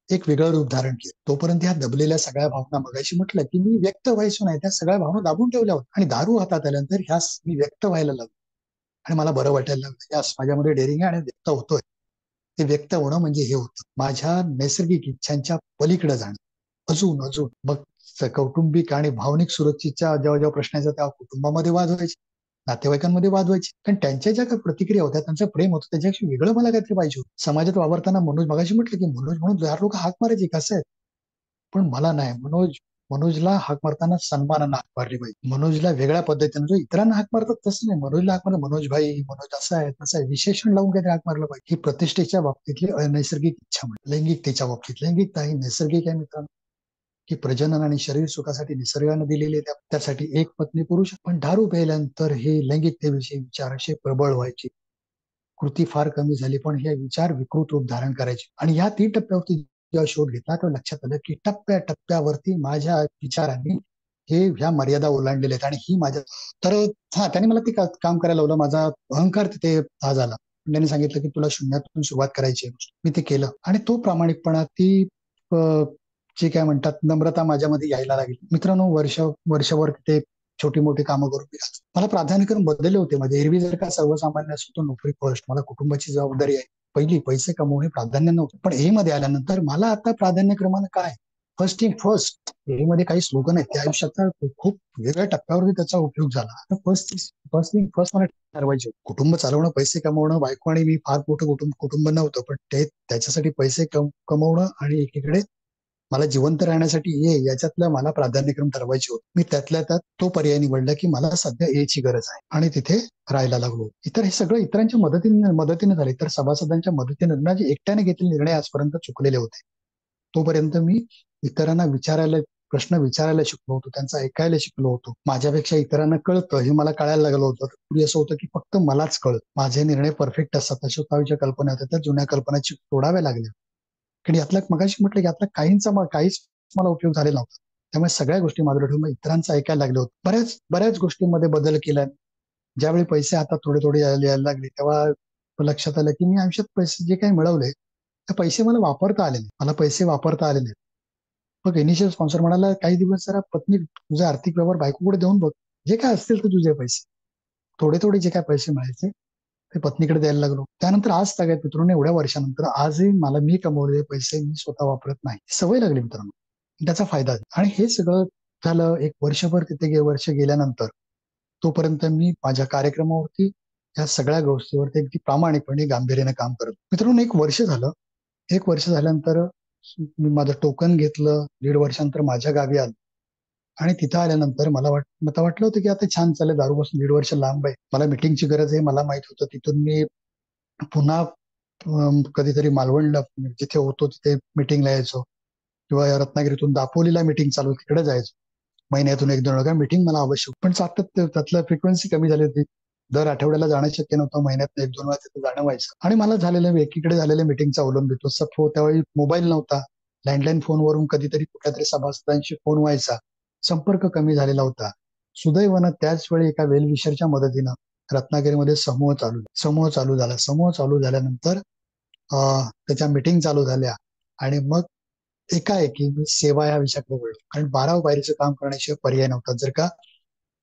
[SPEAKER 1] एक वेगळं रूप धारण केलं. तोपर्यंत ह्या दबलेल्या सगळ्या भावना, मगाशी म्हटलं की मी व्यक्त व्हायचो नाही, त्या सगळ्या भावना दाबून ठेवल्या होत्या. आणि दारू हातात आल्यानंतर ह्या मी व्यक्त व्हायला लागलो आणि मला बरं वाटायला लागलं. यास माझ्यामध्ये डेअरिंग आहे आणि व्यक्त होतोय. ते व्यक्त होणं म्हणजे हे होतं, माझ्या नैसर्गिक इच्छांच्या पलीकडे जाणं. अजून मग कौटुंबिक आणि भावनिक सुरक्षेच्या जेव्हा प्रश्न यायचा तेव्हा कुटुंबामध्ये वाद व्हायचे, नातेवाईकांमध्ये वाद व्हायचे. कारण त्यांच्या ज्या काही प्रतिक्रिया होत्या, त्यांचं प्रेम होतं, त्याच्यापेक्षा वेगळं मला काहीतरी पाहिजे होतं. समाजात वावरताना मनोज, मगाशी म्हटलं की मनोज म्हणून चार लोक हाक मारायचे, कसं आहे, पण मला नाही. मनोजला हाक मारताना सन्मानानं हाक मारली पाहिजे. मनोजला वेगळ्या पद्धतीने, जो इतरांना हाक मारतात तसं नाही, मनोजला हाक मारलं, मनोज भाई, मनोज असं आहे तसं आहे, विशेषण लावून काहीतरी हाक मारलं पाहिजे. ही प्रतिष्ठेच्या बाबतीतली अनैसर्गिक इच्छा म्हणजे लैंगिकतेच्या बाबतीत. लैंगिकता ही नैसर्गिक आहे मित्रांनो, की प्रजनन आणि शरीर सुखासाठी निसर्गाने दिलेले, त्यासाठी एक पत्नी पुरुष. पण दारू प्यायल्यानंतर हे लैंगिकतेविषयी विचार असे प्रबळ व्हायचे. कृती फार कमी झाली, पण हे विचार विकृत रूप धारण करायचे. आणि ह्या 3 टप्प्यावरती जेव्हा शोध घेतला तेव्हा लक्षात आलं की टप्प्यावरती माझ्या विचारांनी ह्या मर्यादा ओलांडलेल्या आहेत. आणि ही माझ्या तर त्याने मला ते काम करायला लावलं. माझा अहंकार तिथे आज आला. त्यांनी सांगितलं की तुला शून्यातून सुरुवात करायची आहे. मी ते केलं आणि तो प्रामाणिकपणा, ती जे काय म्हणतात नम्रता माझ्यामध्ये यायला लागली. मित्रांनो, वर्षभर ते छोटी मोठी कामं करून मला प्राधान्यक्रम बदलले होते. म्हणजे एरवी जर का सर्वसामान्य असतो, नोकरी फर्स्ट, मला कुटुंबाची जबाबदारी आहे, पहिली पैसे कमवणे प्राधान्य नव्हतं. पण ए मध्ये आल्यानंतर मला आता प्राधान्यक्रमानं काय, फर्स्ट थिंग फर्स्ट. ए मध्ये काही स्लोगन आहेत त्या आयुष्याचा खूप वेगळ्या टप्प्यावरती त्याचा उपयोग झाला. आता फर्स्ट थिंग फर्स्ट मला ठरवायचे. कुटुंब चालवणं, पैसे कमवणं, बायको आणि मी फार मोठं कुटुंब नव्हतं, पण ते त्याच्यासाठी पैसे कमवणं आणि एकीकडे मला जिवंत राहण्यासाठी याच्यातलं मला प्राधान्यक्रम ठरवायचे होते. मी त्यातल्या त्यात तो पर्याय निवडला की मला सध्या ची गरज आहे आणि तिथे राहायला लागलो. हे सगळं इतरांच्या मदतीने झाले, तर सभासदांच्या मदतीने माझे एकट्याने घेतलेले निर्णय आजपर्यंत चुकलेले होते. तोपर्यंत मी इतरांना प्रश्न विचारायला शिकलो होतो, त्यांचं ऐकायला शिकलो होतो. माझ्यापेक्षा इतरांना कळतं हे मला कळायला लागलं होतं. पूर्वी असं होतं की फक्त मलाच कळत, माझे निर्णय परफेक्ट असतात अशा स्वतःच्या कल्पना होत्या, त्या जुन्या कल्पनाची तोडाव्या लागल्या. कारण यातला मगाशी म्हटलं की यातला काहीच मला उपयोग झालेला नव्हता. त्यामुळे सगळ्या गोष्टी माझ्या ठेवून इतरांचं ऐकायला लागले होते. बऱ्याच गोष्टींमध्ये बदल केला. ज्यावेळी पैसे हातात थोडे थोडे यायला लागले तेव्हा लक्षात आलं की मी आयुष्यात पैसे जे काही मिळवले ते पैसे मला वापरता आले नाही. मला पैसे वापरता आले नाहीत. मग इनिशियल स्पॉन्सर म्हणाला, काही दिवस जरा पत्नी तुझे आर्थिक व्यवहार बायकोकडे देऊन बघ, जे काय असतील तर तुझे पैसे, थोडे थोडे जे काय पैसे मिळायचे ते पत्नीकडे द्यायला लागलो. त्यानंतर आज सगळ्यात मित्रांनो, एवढ्या वर्षानंतर आजही मला मी कमवलेले पैसे मी स्वतः वापरत नाही. सवय लागली मित्रांनो, त्याचा फायदा. आणि हे सगळं झालं एक वर्षभर. तिथे वर्ष गेल्यानंतर तोपर्यंत मी माझ्या कार्यक्रमावरती या सगळ्या गोष्टीवरती अगदी प्रामाणिकपणे गांभीर्याने काम करत. मित्रांनो, एक वर्ष झालं. एक वर्ष झाल्यानंतर मी माझं टोकन घेतलं. 1.5 वर्षानंतर माझ्या गावी आलो आणि तिथं आल्यानंतर मला वाटलं होतं की आता छान चाललंय, दारूपासून 1.5 वर्ष लांब आहे, मला मिटिंगची गरज आहे. मला माहित होतं तिथून मी पुन्हा कधीतरी मालवणला जिथे होतो तिथे मिटिंगला यायचो, किंवा रत्नागिरीतून दापोलीला मिटिंग चालू तिकडे जायचो. महिन्यातून 1-2 वेळा मिटिंग मला आवश्यक, पण सातत्य त्यातलं फ्रिक्वेन्सी कमी झाली होती. दर आठवड्याला जाणं शक्य नव्हतं, महिन्यात 1-2 वेळा तिथे जाणं व्हायचं. आणि मला झालेलं एकीकडे झालेल्या मिटिंगचा अवलंबित होतो. त्यावेळी मोबाईल नव्हता, लँडलाईन फोनवरून कधीतरी कुठल्यातरी सभासदांशी फोन व्हायचा, संपर्क कमी झालेला होता. सुदैवानं त्याच वेळी एका वेलविशरच्या मदतीनं रत्नागिरीमध्ये समूह चालू झाल्यानंतर त्याच्या मिटिंग चालू झाल्या आणि मग एकाएकी मी सेवा या विषयाकडे वळलो. कारण 12व्या पायरीचं काम करण्याशिवाय पर्याय नव्हता. जर का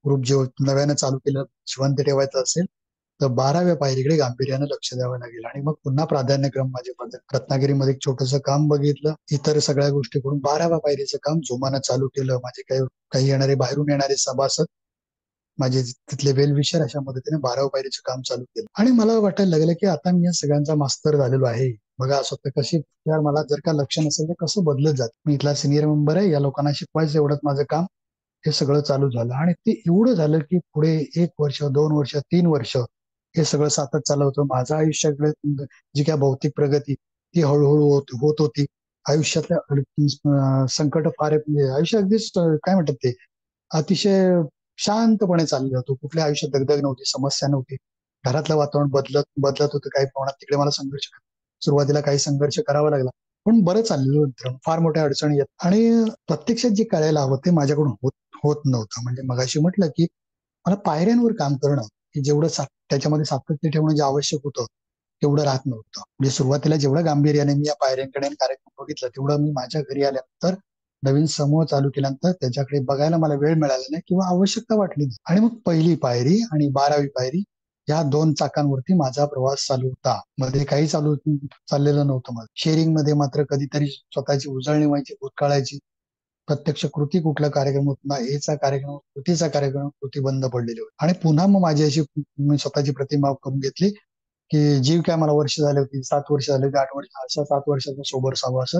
[SPEAKER 1] ग्रुप जे नव्यानं चालू केलं जिवंत ठेवायचं असेल तर 12व्या पायरीकडे गांभीर्यानं लक्ष द्यावं लागेल. आणि मग पुन्हा प्राधान्यक्रम माझे बदल. रत्नागिरीमध्ये एक छोटंसं काम बघितलं, इतर सगळ्या गोष्टी करून 12व्या पायरीचं काम जोमानं चालू केलं. माझे काही बाहेरून येणारे सभासद, माझे तिथले वेलविशर, अशा मदतीने 12व्या पायरीचं काम चालू केलं. आणि मला वाटायला लागलं की आता मी या सगळ्यांचा मास्तर झालेलो आहे. बघा असं होतं, कशी यार मला जर का लक्ष नसेल तर कसं बदलत जात. मी इथला सिनियर मेंबर आहे, या लोकांना शिकवायचं एवढंच माझं काम. हे सगळं चालू झालं आणि ते एवढं झालं की पुढे 1 वर्ष, 2 वर्ष, 3 वर्ष हे सगळं सातत चालू होतं. माझ्या आयुष्याकडे जी काय भौतिक प्रगती ती हळूहळू होत होती. आयुष्यातल्या संकट फार आयुष्य अगदीच काय म्हणतात ते अतिशय शांतपणे चाललं होतं. कुठल्या आयुष्यात दगदग नव्हती, समस्या नव्हती. घरातलं वातावरण बदलत होतं काही प्रमाणात. तिकडे मला सुरुवातीला काही संघर्ष करावा लागला, पण बरं चाललेलं होतं. फार मोठ्या अडचणी येत आणि प्रत्यक्षात जे करायला हवं ते माझ्याकडून होत नव्हतं. म्हणजे मगाशी म्हटलं की मला पायऱ्यांवर काम करणं, की जेवढं त्याच्यामध्ये सातत्य ठेवणं जे आवश्यक होतं तेवढं राहत नव्हतं. म्हणजे सुरुवातीला जेवढं गांभीर्याने मी या पायऱ्यांकडे कार्यक्रम बघितला, तेवढं मी माझ्या घरी आल्यानंतर नवीन समूह चालू केल्यानंतर त्याच्याकडे बघायला मला वेळ मिळाला नाही किंवा आवश्यकता वाटली नाही. आणि मग पहिली पायरी आणि 12वी पायरी या 2 चाकांवरती माझा प्रवास चालू होता. मध्ये काही चाललेलं नव्हतं. मला शेअरिंग मध्ये मात्र कधीतरी स्वतःची उजळणी व्हायची, भूतकाळाची. प्रत्यक्ष कृती कुठला कार्यक्रम होत नाही, एचा कार्यक्रम, कृती बंद पडलेली होती. आणि पुन्हा मग माझी अशी मी स्वतःची प्रतिमा करून घेतली की जी काय मला वर्ष झाली होती, 7 वर्ष झाले होती, 8 वर्ष, अशा 7 वर्षाचा सोबर सहवास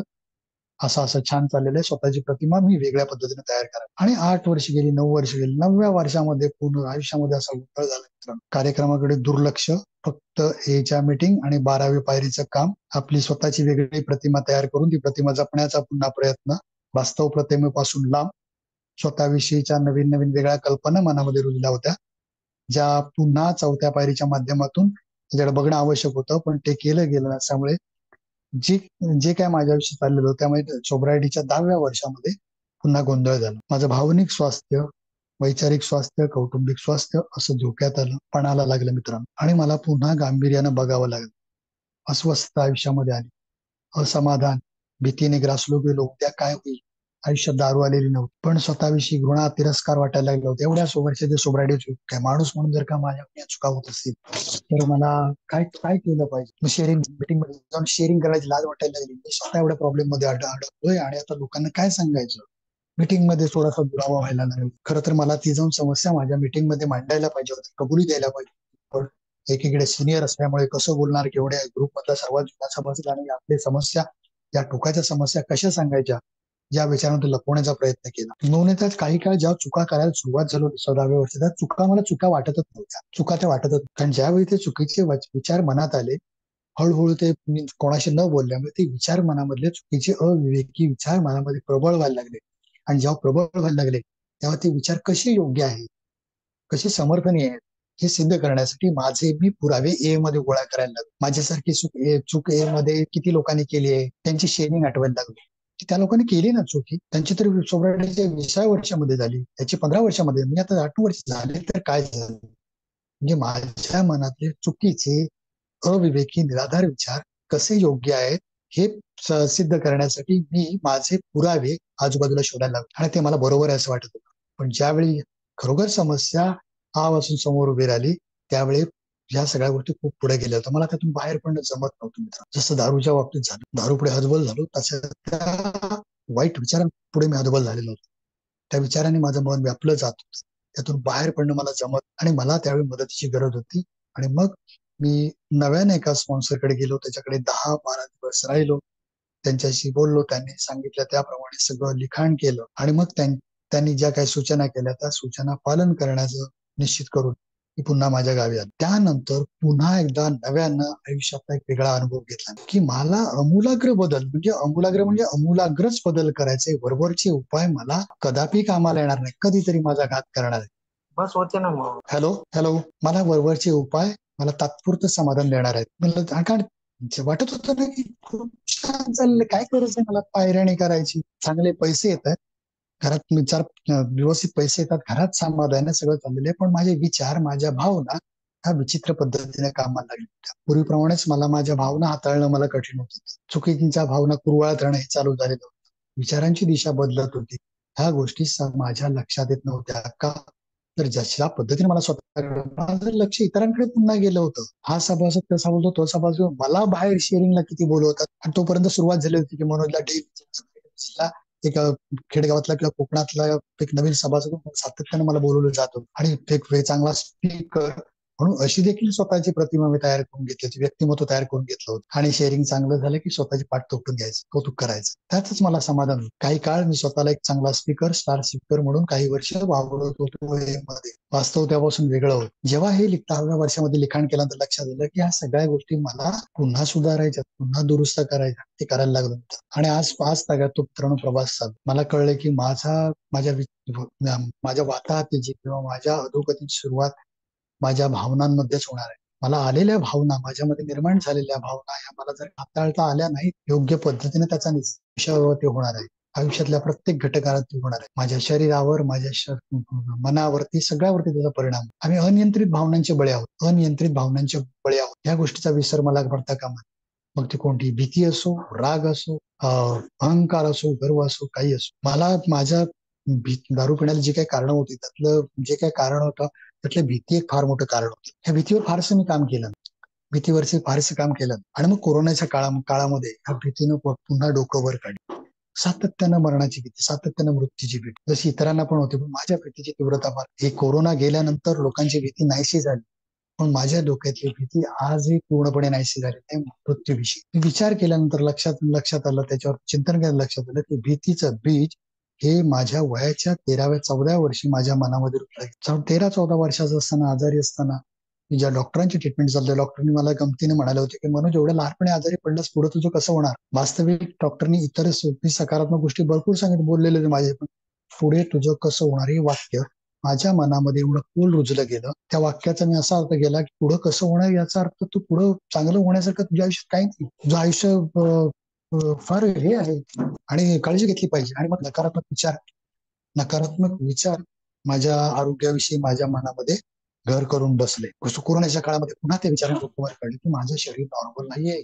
[SPEAKER 1] असं छान चाललेलं आहे. स्वतःची प्रतिमा मी वेगळ्या पद्धतीने तयार करा. आणि 8 वर्ष गेली, 9 वर्ष गेली. 9व्या वर्षामध्ये पूर्ण आयुष्यामध्ये असा उतळ झाला मित्रांनो. कार्यक्रमाकडे दुर्लक्ष, फक्त एच्या मीटिंग आणि 12वी पायरीचं काम. आपली स्वतःची वेगळी प्रतिमा तयार करून ती प्रतिमा जपण्याचा पुन्हा प्रयत्न. वास्तव प्रतिमेपासून लांब. स्वतःविषयीच्या नवीन नवीन वेगळ्या कल्पना मनामध्ये रुजल्या होत्या, ज्या पुन्हा 4थ्या पायरीच्या माध्यमातून त्याच्याकडे बघणं आवश्यक होतं, पण ते केलं गेलं नसल्यामुळे जे जे काय माझ्या आयुष्यात चाललेलं होतं त्यामुळे सोब्रायटीच्या 10व्या वर्षामध्ये पुन्हा गोंधळ झाला. माझं भावनिक स्वास्थ्य, वैचारिक स्वास्थ्य, कौटुंबिक स्वास्थ्य असं धोक्यात पणाला लागलं मित्रांनो. आणि मला पुन्हा गांभीर्यानं बघावं लागलं. अस्वस्थता आयुष्यामध्ये आली, असमाधान, भीतीने ग्रासलो गेलो, उद्या काय होईल, आयुष्यात दारू आलेली नव्हती, पण स्वतःविषयी घृणा तिरस्कार वाटायला लागला होता. एवढ्या वर्षाचे सोब्रायटी काय माणूस म्हणून जर का माझ्या चुका होत असतील तर मला काय काय केलं पाहिजे. शेअरिंग मीटिंग मध्ये जाऊन शेअरिंग करायची लाज वाटायला लागली. मी स्वतः एवढ्या प्रॉब्लेम मध्ये अडकलोय आणि आता लोकांना काय सांगायचं. मीटिंग मध्ये थोडासा दुरावा व्हायला लागला. खरं तर मला ती जाऊन समस्या माझ्या मीटिंग मध्ये मांडायला पाहिजे होती, कबुली द्यायला पाहिजे, पण एकीकडे सिनियर असल्यामुळे कसं बोलणार, केवढ्या ग्रुप मधला सर्वात जुना सभासद आणि आपली समस्या, या टोकाच्या समस्या कशा सांगायच्या, या विचारातून लपवण्याचा प्रयत्न केला. नवनीतच काही काळ जेव्हा चुका करायला सुरुवात झाली 14व्या वर्षी, त्या चुका मला चुका वाटतच नव्हत्या. चुका त्या वाटतच, कारण ज्यावेळी ते चुकीचे विचार मनात आले, हळूहळू ते मी कोणाशी न बोलल्यामुळे ते विचार मनामधले चुकीचे अविवेकी विचार मनामध्ये प्रबळ व्हायला लागले. आणि जेव्हा प्रबळ व्हायला लागले तेव्हा ते विचार कसे योग्य आहेत, कसे समर्थनीय आहेत, हे सिद्ध करण्यासाठी माझे मी पुरावे ए मध्ये गोळा करायला लागलो. माझ्यासारखी चूक ए मध्ये किती लोकांनी केली आहे, त्यांची शेअरिंग आठवायला लागलो. त्या लोकांनी केली ना चुकी, त्यांची तर सोबराच्या 20व्या वर्षामध्ये झाली, त्याची 15 वर्षामध्ये, मी आता 8 वर्ष झाले तर काय झालं. म्हणजे माझ्या मनातले चुकीचे अविवेकी निराधार विचार कसे योग्य आहेत हे सिद्ध करण्यासाठी मी माझे पुरावे आजूबाजूला शोधायला लागलो आणि ते मला बरोबर आहे असं वाटत होतं. पण ज्यावेळी खरोखर समस्या वाचून समोर उभी राहिली त्यावेळी ह्या सगळ्या गोष्टी खूप पुढे गेल्या होत्या. मला त्यातून बाहेर पडणं जमत नव्हतं मित्र. जसं दारूच्या बाबतीत झालं, दारू पुढे हतबल झालो, तशा त्या वाईट विचारांपुढे मी हतबल झालेलो होतो. त्या विचाराने माझं मन व्यापलं जात होतं. त्यातून बाहेर पडणं मला जमत आणि मला त्यावेळी मदतीची गरज होती. आणि मग मी नव्याने एका स्पॉन्सरकडे गेलो, त्याच्याकडे 10-12 दिवस राहिलो, त्यांच्याशी बोललो, त्यांनी सांगितलं त्याप्रमाणे सगळं लिखाण केलं आणि मग त्यांनी ज्या काही सूचना केल्या त्या सूचना पालन करण्याचं निश्चित करून मी पुन्हा माझ्या गावी आलो. त्यानंतर पुन्हा एकदा नव्यानं आयुष्यातला एक वेगळा अनुभव घेतला की मला आमूलाग्र म्हणजे आमूलाग्रच बदल करायचे. वरवरचे उपाय मला कदापि कामाला येणार नाही, कधीतरी माझा घात करणार आहे. बस होते ना मग. हॅलो, मला वरवरचे उपाय मला तात्पुरतं समाधान देणार आहेत. म्हणलं कारण वाटत होतं ना की खूप छान चाललंय, काय करायचंय मला, पायऱ्याने करायची, चांगले पैसे येत आहेत घरात, विचार व्यवस्थित पैसे येतात, घरात समाधान सगळं चाललेलं आहे, पण माझे विचार, माझ्या भावना ह्या विचित्र पद्धतीने कामाला लागल्या होत्या. पूर्वीप्रमाणेच मला माझ्या भावना हाताळणं मला कठीण होत, चुकीच्या भावना कुरवाळत राहणं हे चालू झालेलं होतं. विचारांची दिशा बदलत होती. ह्या गोष्टी माझ्या लक्षात येत नव्हत्या का, तर जशा पद्धतीने मला माझं लक्ष इतरांकडे पुन्हा गेलं होतं. हा सभासद तसा बोलतो, तो सभासद, मला बाहेर शेअरिंगला किती बोलवतात. आणि तोपर्यंत सुरुवात झाली होती की मनोजला एक खेडेगावातला किंवा कोकणातला एक नवीन सभासद सातत्याने मला बोलवलं जातं आणि एक चांगला स्पीकर म्हणून अशी देखील स्वतःची प्रतिमा मी तयार करून घेतली होती, व्यक्तिमत्व तयार करून घेतलं होतं. आणि शेअरिंग चांगलं झालं की स्वतःची पाठ तोडून घ्यायचं, कौतुक करायचं, त्यातच मला समाधान होतं. काही काळ मी स्वतःला एक चांगला स्पीकर, स्टार स्पीकर म्हणून काही वर्ष वावरत होतो मध्ये. वास्तव त्यापासून वेगळं होतं. जेव्हा हे 10व्या वर्षामध्ये लिखाण केल्यानंतर लक्षात आलं की ह्या सगळ्या गोष्टी मला पुन्हा सुधारायच्या, पुन्हा दुरुस्त करायच्या, ते करायला लागलो होतं. आणि आज तागात तो मित्रांनो प्रवास चालू. मला कळलं की माझ्या वाताहतीची किंवा माझ्या अधोगतीची सुरुवात माझ्या भावनांमध्येच होणार आहे. मला आलेल्या भावना, माझ्यामध्ये निर्माण झालेल्या भावना ह्या मला जर हाताळता आल्या नाहीत योग्य पद्धतीने, त्याचा ते होणार आहे. आयुष्यातल्या प्रत्येक घटकाला ते होणार आहे. माझ्या शरीरावर, माझ्या मनावरती, सगळ्यावरती त्याचा परिणाम. आम्ही अनियंत्रित भावनांचे बळी आहोत. या गोष्टीचा विसर मला पडता कामा नये. मग ती कोणती भीती असो, राग असो, अहंकार असो, गर्व असो, काही असो. मला माझ्या दारू पिण्याला जी काही कारण होती, त्यातलं जे काही कारण होतं त्यातल्या भीती एक फार मोठं कारण होतं. ह्या भीतीवर फारसं मी काम केलं, भीतीवरचे फारसं काम केलं. आणि मग कोरोनाच्या काळामध्ये ह्या भीतीनं पुन्हा डोकं वर काढलं. सातत्यानं मरणाची भीती, सातत्यानं मृत्यूची भीती जशी इतरांना पण होती, पण माझ्या भीतीची तीव्रता फार. हे कोरोना गेल्यानंतर लोकांची भीती नाहीशी झाली, पण माझ्या डोक्यातली भीती आजही पूर्णपणे नाहीशी झाली नाही मृत्यूविषयी. विचार केल्यानंतर लक्षात आलं, त्याच्यावर चिंतन केलं, लक्षात आलं की भीतीचं बीज हे माझ्या वयाच्या 13व्या-14व्या वर्षी माझ्या मनामध्ये रुतलं. 13-14 वर्षाचं असताना, आजारी असताना, ज्या डॉक्टरांची ट्रीटमेंट चालते, डॉक्टरनी मला गमतीने म्हणाले होते की मनोज, एवढ्या लहानपणी आजारी पडल्यास पुढे तुझं कसं होणार. वास्तविक डॉक्टरनी इतर सकारात्मक गोष्टी भरपूर बोललेले माझे, पण पुढे तुझं कसं होणार हे वाक्य माझ्या मनामध्ये एवढं खोल रुजलं गेलं. त्या वाक्याचा मी असा अर्थ केला की पुढं कसं होणार याचा अर्थ, तू पुढं चांगलं होण्यासारखं तुझ्या आयुष्यात काही नाही. तुझं आयुष्य फार हे आहे आणि काळजी घेतली पाहिजे. आणि मग नकारात्मक विचार माझ्या आरोग्याविषयी माझ्या मनामध्ये घर करून बसले. कोरोनाच्या काळामध्ये पुन्हा त्या विचारांना काढले की माझं शरीर नॉर्मल नाहीये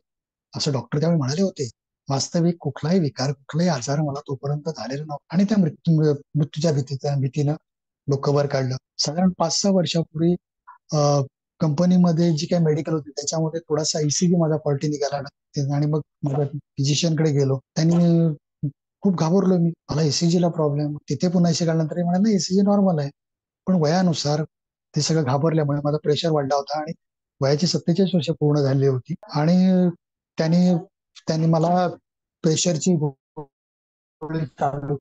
[SPEAKER 1] असं डॉक्टर त्यावेळी म्हणाले होते. वास्तविक कुठलाही विकार, कुठलाही आजार मला तोपर्यंत झालेला नव्हता आणि त्या मृत्यूच्या भीतीनं डोकं वर काढलं. साधारण 5-6 वर्षापूर्वी कंपनीमध्ये जी काही मेडिकल होती त्याच्यामध्ये थोडासा ECG माझा फॉल्टी निघाला आणि मग माझ्या फिजिशियनकडे गेलो. त्यांनी खूप घाबरलो मी, मला ECG ला प्रॉब्लेम. तिथे पुन्हा ECG काढल्यानंतर म्हणाले नाही, ECG नॉर्मल आहे. पण वयानुसार ते सगळं घाबरल्यामुळे माझा प्रेशर वाढला होता आणि वयाची 47 वर्ष पूर्ण झाली होती आणि त्यांनी त्यांनी मला प्रेशरची गोळी चालू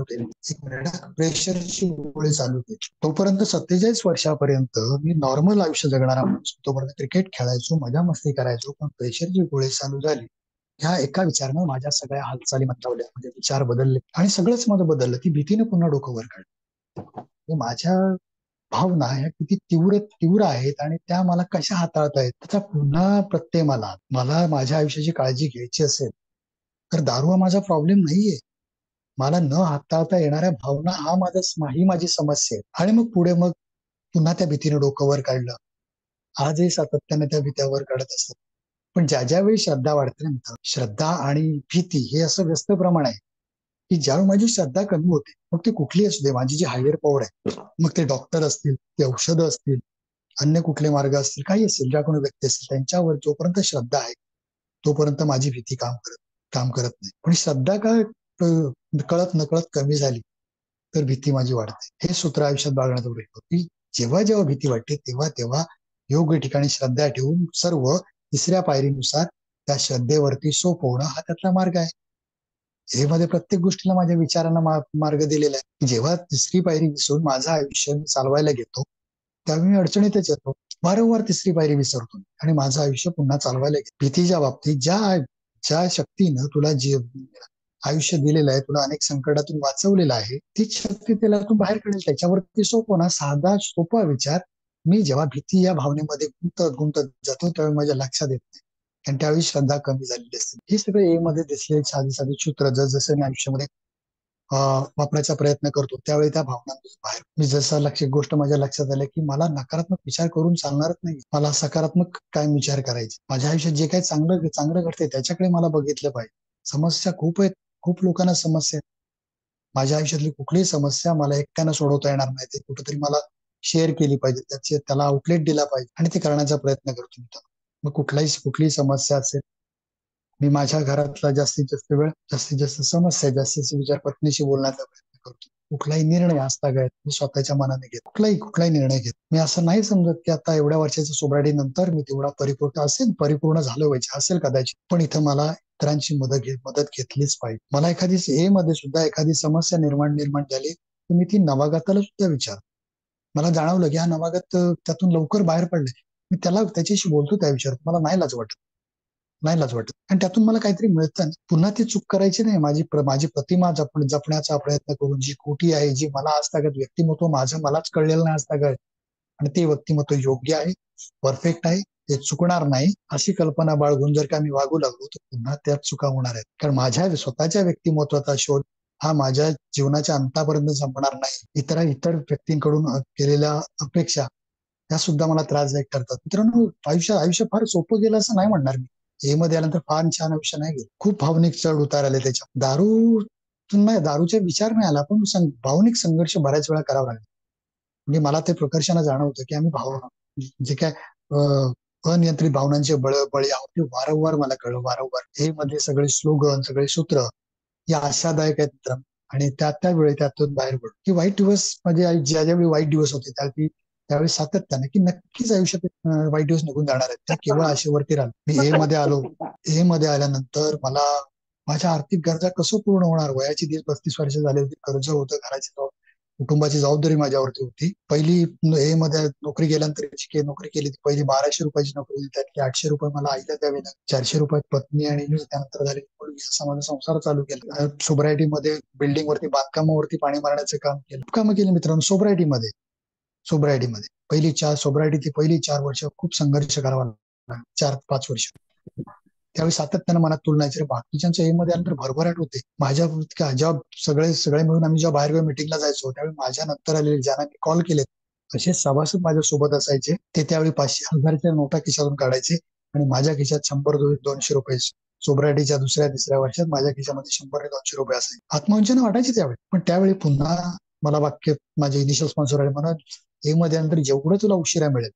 [SPEAKER 1] केली. एक मिनिट, प्रेशरची गोळी चालू केली. तोपर्यंत 47 वर्षापर्यंत मी नॉर्मल आयुष्य जगणारा माणूस. तोपर्यंत क्रिकेट खेळायचो, मजा मस्ती करायचो. पण प्रेशरची गोळी चालू झाली, ह्या एका विचारानं माझ्या सगळ्या हालचाली मंदावल्या, म्हणजे विचार बदलले आणि सगळंच माझं बदललं. ती भीतीने पुन्हा डोकं वर काढलं. माझ्या भावना ह्या किती तीव्र तीव्र आहेत आणि त्या मला कशा हाताळता येत त्याचा पुन्हा प्रत्यय मला माझ्या आयुष्याची काळजी घ्यायची असेल तर दारू हा माझा प्रॉब्लेम नाहीये. मला न हाताळता येणाऱ्या भावना ही माझी समस्या आहे. आणि मग पुढे पुन्हा त्या भीतीने डोकं वर काढलं. आजही सातत्याने त्या भीत्यावर काढत असतात. पण ज्या वेळी श्रद्धा वाढते ना, श्रद्धा आणि भीती हे असं व्यस्त प्रमाण आहे की ज्यावेळी माझी श्रद्धा कमी होते, मग ती कुठली असू दे, माझी जी हायर पॉवर आहे, मग ते डॉक्टर असतील, ते औषधं असतील, अन्य कुठले मार्ग असतील, काही असेल, ज्या कोणी व्यक्ती असतील, त्यांच्यावर जोपर्यंत श्रद्धा आहे तोपर्यंत माझी भीती काम करत नाही. पण श्रद्धा का कळत नकळत कमी झाली तर भीती माझी वाढते. हे सूत्र आयुष्यात बाळगण्यात येतो की जेव्हा जेव्हा भीती वाटते तेव्हा तेव्हा योग्य ठिकाणी श्रद्धा ठेवून सर्व तिसऱ्या पायरीनुसार त्या श्रद्धेवरती सोपवणं हा त्यातला मार्ग आहे. हे मध्ये प्रत्येक गोष्टीला माझ्या विचारांना मार्ग दिलेला आहे. जेव्हा तिसरी पायरी विसरून माझं आयुष्य चालवायला घेतो त्यावेळी मी अडचणीतच येतो. वारंवार तिसरी पायरी विसरतो आणि माझं आयुष्य पुन्हा चालवायला घेतो. भीतीच्या बाबतीत ज्या शक्तीनं तुला आयुष्य दिलेलं आहे, तुला अनेक संकटातून वाचवलेलं आहे, तीच शक्ती त्याला तू बाहेर काढेल. त्याच्यावरती सोपवणं साधा सोपा विचार. मी जेव्हा भीती या भावनेमध्ये गुंतत जातो त्यावेळी माझ्या लक्षात येत नाही आणि त्यावेळी श्रद्धा कमी झालेली असते. हे सगळे ए मध्ये दिसले साधी साधी सूत्र जसं मी आयुष्यामध्ये वापरायचा प्रयत्न करतो त्यावेळी त्या भावना बाहेर. मी जसं गोष्ट माझ्या लक्षात आल्या की मला नकारात्मक विचार करून चालणारच नाही, मला सकारात्मक काय विचार करायचे. माझ्या आयुष्यात जे काही चांगलं घडते त्याच्याकडे मला बघितलं पाहिजे. समस्या खूप आहेत, खूप लोकांना समस्या आहेत. माझ्या आयुष्यातली कुठलीही समस्या मला एकट्यानं सोडवता येणार नाही, ते कुठेतरी मला शेअर केली पाहिजे, त्याला आउटलेट दिला पाहिजे आणि ते करण्याचा प्रयत्न करतो. मग कुठलीही समस्या असेल, मी माझ्या घरातला जास्तीत जास्त समस्या, जास्तीत विचार पत्नीशी बोलण्याचा प्रयत्न करतो. कुठलाही निर्णय आजतागत मी स्वतःच्या मनाने घेतो. कुठलाही निर्णय घेतो. मी असं नाही समजत की आता एवढ्या वर्षाच्या सोबरायटी नंतर मी तेवढा परिपूर्ण झालं व्हायचे असेल कदाचित, पण इथं मला इतरांची मदत घेतलीच पाहिजे. मला ए मध्ये सुद्धा एखादी समस्या निर्माण झाली तर मी ती नवागताला सुद्धा विचार. मला जाणवलं की हा नवागत त्यातून लवकर बाहेर पडले. मी त्याच्याशी बोलतो त्या विषयावर. मला नाही लाज वाटत आणि त्यातून मला काहीतरी मिळतं. पुन्हा ती चूक करायची नाही. माझी प्रतिमा जपण्याचा प्रयत्न करून जी खोटी आहे, जी मला आजतागत व्यक्तिमत्व माझं मलाच कळलेलं नाही आजतागत आणि ते व्यक्तिमत्व योग्य आहे, परफेक्ट आहे, ते चुकणार नाही अशी कल्पना बाळगून जर का मी वागू लागलो तर पुन्हा त्यात चुका होणार आहेत. कारण माझ्या स्वतःच्या व्यक्तिमत्वाचा शोध हा माझ्या जीवनाच्या अंतापर्यंत संपणार नाही. इतर व्यक्तींकडून केलेल्या अपेक्षा त्या सुद्धा मला त्रासदायक ठरतात. मित्रांनो, आयुष्य फार सोपं गेलं असं नाही म्हणणार मी. हे मध्ये आल्यानंतर फार छान आयुष्य नाही गेलं. खूप भावनिक चढ उतार आले त्याच्या. दारूचा विचार नाही आला, पण भावनिक संघर्ष बऱ्याच वेळा करावा लागला. म्हणजे मला ते प्रकर्षानं जाणवतं की आम्ही जे काय अनियंत्रित भावनांचे बळी आहोत ते वारंवार मला कळलं. वारंवार हे मध्ये सगळे स्लोगन, सगळे सूत्र या आशादायक आहेत मित्र आणि त्या वेळी त्यातून बाहेर पडलो. की वाईट दिवस म्हणजे ज्यावेळी वाईट दिवस होते त्यावेळी सातत्याने की नक्कीच आयुष्यात वाईट दिवस निघून जाणार आहेत, त्या केवळ आशेवरती राहिलो. मी ए मध्ये आल्यानंतर मला माझ्या आर्थिक गरजा कसं पूर्ण होणार. वयाची 30-35 वर्ष झाली होती, कर्ज होतं, घराची कुटुंबाची जबाबदारी माझ्यावरती होती. पहिली ए मध्ये नोकरी गेल्यानंतर जी नोकरी केली ती पहिली 1200 रुपयाची नोकरी होती. त्यातले 800 रुपये मला आईला द्यावे लागले. 400 रुपयात पत्नी आणि मी त्यानंतर झाली असा माझा संसार चालू केला. सोबरायटीमध्ये बिल्डिंग वरती बांधकामावरती पाणी मारण्याचं काम केलं. कामं केली मित्रांनो सोबरायटीमध्ये. पहिली 4 वर्ष खूप संघर्ष करावा लागला. 4-5 वर्ष त्यावेळी सातत्यानं मनात तुलना रे बाकीच्या ए मध्ये आल्यानंतर भरभराट होते. माझ्या जेव्हा सगळे मिळून आम्ही जेव्हा बाहेर मिटिंगला जायचो त्यावेळी माझ्या नंतर आलेले ज्यांना मी कॉल केले असे सभासद माझ्या सोबत असायचे. ते त्यावेळी 500-1000च्या नोटा खिशातून काढायचे आणि माझ्या खिशात 100-200 रुपये सोब्रायटीच्या दुसऱ्या तिसऱ्या वर्षात माझ्या खिशामध्ये 100 ते 200 रुपये असायचे. आत्मवंचना वाटायची त्यावेळी, पण त्यावेळी पुन्हा मला वाक्य माझे इनिशियल स्पॉन्सर आले, म्हणा ए मध्ये नंतर जेवढं तुला उशिरा मिळेल,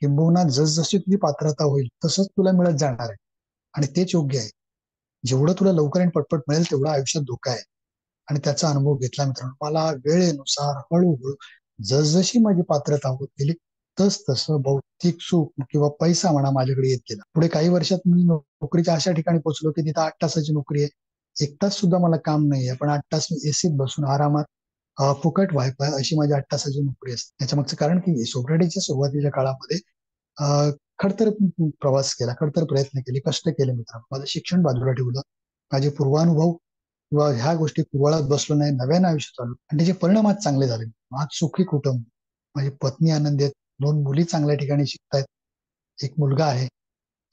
[SPEAKER 1] किंबहुना जसजशी तुझी पात्रता होईल तसंच तुला मिळत जाणार आहे, आणि तेच योग्य आहे. जेवढं तुला लवकर आणि पटपट मिळेल तेवढा आयुष्यात धोका आहे. आणि त्याचा अनुभव घेतला मित्रांनो. मला वेळेनुसार हळूहळू जसजशी माझी पात्रता होत गेली तस तसं भौतिक सुख किंवा पैसा म्हणा माझ्याकडे येत गेला. पुढे काही वर्षात मी नोकरीच्या अशा ठिकाणी पोहोचलो की तिथं 8 तासाची नोकरी आहे, 1 तास सुद्धा मला काम नाहीये, पण 8 तास मी एसीत बसून आरामात फुकट वायफाय अशी माझी 8 तासाची नोकरी असते. त्याच्या मागचं कारण की सोक्रेटिसच्या सुरुवातीच्या काळामध्ये खडतर प्रवास केला, खडतर प्रयत्न केले, कष्ट केले मित्रांनो. माझं शिक्षण बाजूला ठेवलं, माझे पूर्वानुभव किंवा ह्या गोष्टी कुवळत बसलो नाही, नव्यानं आयुष्य चालू, आणि त्याचे परिणाम आज चांगले झाले. आज सुखी कुटुंब, माझी पत्नी आनंदी आहेत, 2 मुली चांगल्या ठिकाणी शिकतायत, एक मुलगा आहे.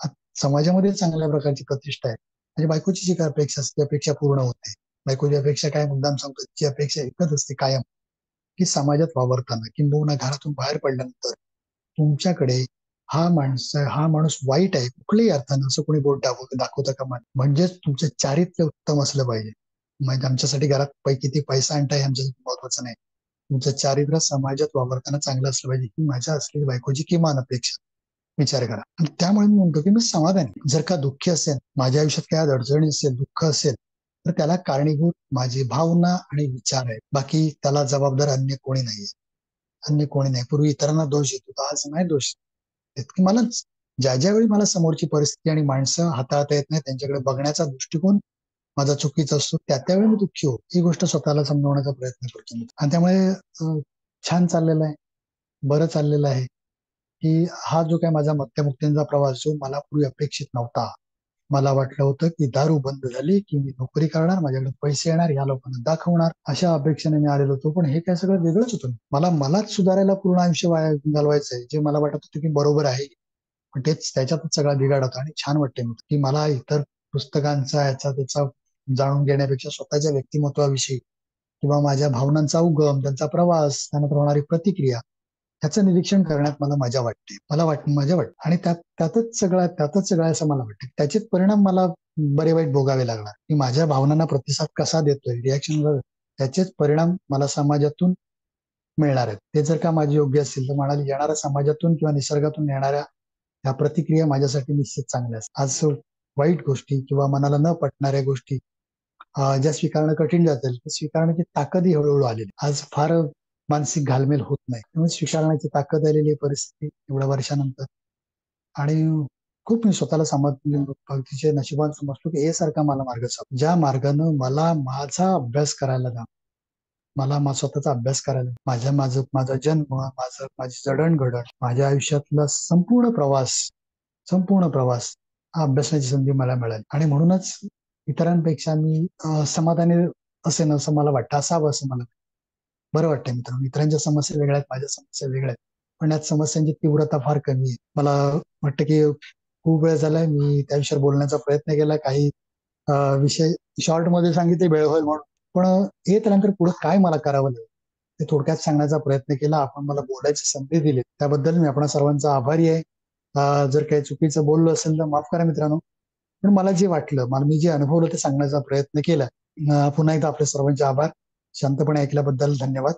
[SPEAKER 1] आज समाजामध्ये चांगल्या प्रकारची प्रतिष्ठा आहे. म्हणजे बायकोची जी काय अपेक्षा असते ती अपेक्षा पूर्ण होते. बायकोची अपेक्षा काय, मुद्दाम सांगतो, तिची अपेक्षा एकच असते कायम, की समाजात वावरताना किंबहुना घरातून बाहेर पडल्यानंतर तुमच्याकडे हा माणूस वाईट आहे कुठल्याही अर्थानं असं कोणी बोट दाखवतं का, म्हणजेच तुमचं चारित्र्य उत्तम असलं पाहिजे. म्हणजे आमच्यासाठी घरात किती पैसा आणताय आमच्यासाठी महत्वाचं नाही, तुमचं चारित्र्य समाजात वावरताना चांगलं असलं पाहिजे, ही माझ्या असलेली बायकोची किमान अपेक्षा. विचार करा. आणि त्यामुळे मी म्हणतो की मी समाधानी. जर का दुःखी असेल, माझ्या आयुष्यात काय अडचणी असेल, दुःख असेल, तर त्याला कारणीभूत माझी भावना आणि विचार आहे. बाकी त्याला जबाबदार अन्य कोणी नाहीये, अन्य कोणी नाही. पूर्वी इतरांना दोष देतो, आज नाही दोष देत, की मलाच ज्या ज्यावेळी मला समोरची परिस्थिती आणि माणसं हाताळता येत नाही, त्यांच्याकडे बघण्याचा दृष्टिकोन माझा चुकीचा असतो, त्यावेळी मी दुःखी होतो. ही गोष्ट स्वतःला समजवण्याचा प्रयत्न करतो मी. आणि त्यामुळे छान चाललेलं आहे, बरं चाललेलं आहे, की हा जो काय माझा मध्यमुक्तीचा प्रवास जो मला पूर्वी अपेक्षित नव्हता. मला वाटलं होतं की दारू बंद झाली की मी नोकरी करणार, माझ्याकडे पैसे येणार, या लोकांना दाखवणार, अशा अपेक्षेने मी आलेलो होतो. पण हे काय सगळं वेगळंच होतं. मलाच सुधारायला पूर्ण आयुष्य घालवायचंय, जे मला वाटत होतं की बरोबर आहे, पण तेच त्याच्यातच सगळा बिघाड होता. आणि छान वाटते की मला इतर पुस्तकांचा याचा त्याचा जाणून घेण्यापेक्षा स्वतःच्या व्यक्तिमत्वाविषयी किंवा माझ्या भावनांचा उगम, त्यांचा प्रवास, त्यानंतर होणारी प्रतिक्रिया, ह्याचं निरीक्षण करण्यात मला मजा वाटते. मजा वाटते. आणि त्यातच सगळं असं मला वाटतं. त्याचेच परिणाम मला बरे वाईट भोगावे लागणार, की माझ्या भावनांना प्रतिसाद कसा देतोय, रिॲक्शन, त्याचेच परिणाम मला समाजातून मिळणार आहेत. ते जर का माझे योग्य असतील तर मला येणाऱ्या समाजातून किंवा निसर्गातून येणाऱ्या ह्या प्रतिक्रिया माझ्यासाठी निश्चित चांगल्या असतात. आज वाईट गोष्टी किंवा मनाला न पटणाऱ्या गोष्टी ज्या स्वीकारणं कठीण जातील, स्वीकारण्याची ताकदही हळूहळू आलेली. आज फार मानसिक घालमेल होत नाही, त्यामुळे स्वीकारण्याची ताकद आलेली परिस्थिती एवढ्या वर्षानंतर. आणि खूप मी स्वतःला तिचे नशिबान समजतो की हे सारखा मला मार्ग सापडला, ज्या मार्गानं मला माझा अभ्यास करायला द्या, मला स्वतःचा अभ्यास करायला, माझा जन्म, माझी जडणघडण, माझ्या आयुष्यातला संपूर्ण प्रवास हा अभ्यासाची संधी मला मिळाली. आणि म्हणूनच इतरांपेक्षा मी समाधानी असेन असं मला वाटतं, असावं असं मला बरं वाटतं मित्रांनो. इतरांच्या समस्या वेगळ्या आहेत, माझ्या समस्या वेगळ्या आहेत, पण यात समस्यांची तीव्रता फार कमी आहे. मला वाटतं की खूप वेळ झालाय मी त्या विषयावर बोलण्याचा प्रयत्न केला, काही विषय शॉर्ट मध्ये सांगितले वेळ होईल म्हणून, पण हे त्यानंतर पुढे काय मला करावं लागेल ते थोडक्यात सांगण्याचा प्रयत्न केला. आपण मला बोलायची संधी दिली त्याबद्दल मी आपणा सर्वांचा आभारी आहे. जर काही चुकीचं बोललो असेल तर माफ करा मित्रांनो, पण मला जे वाटलं, मी जे अनुभवलं ते सांगण्याचा प्रयत्न केला. पुन्हा एकदा आपल्या सर्वांचे आभार. शांतपणे ऐकल्याबद्दल धन्यवाद.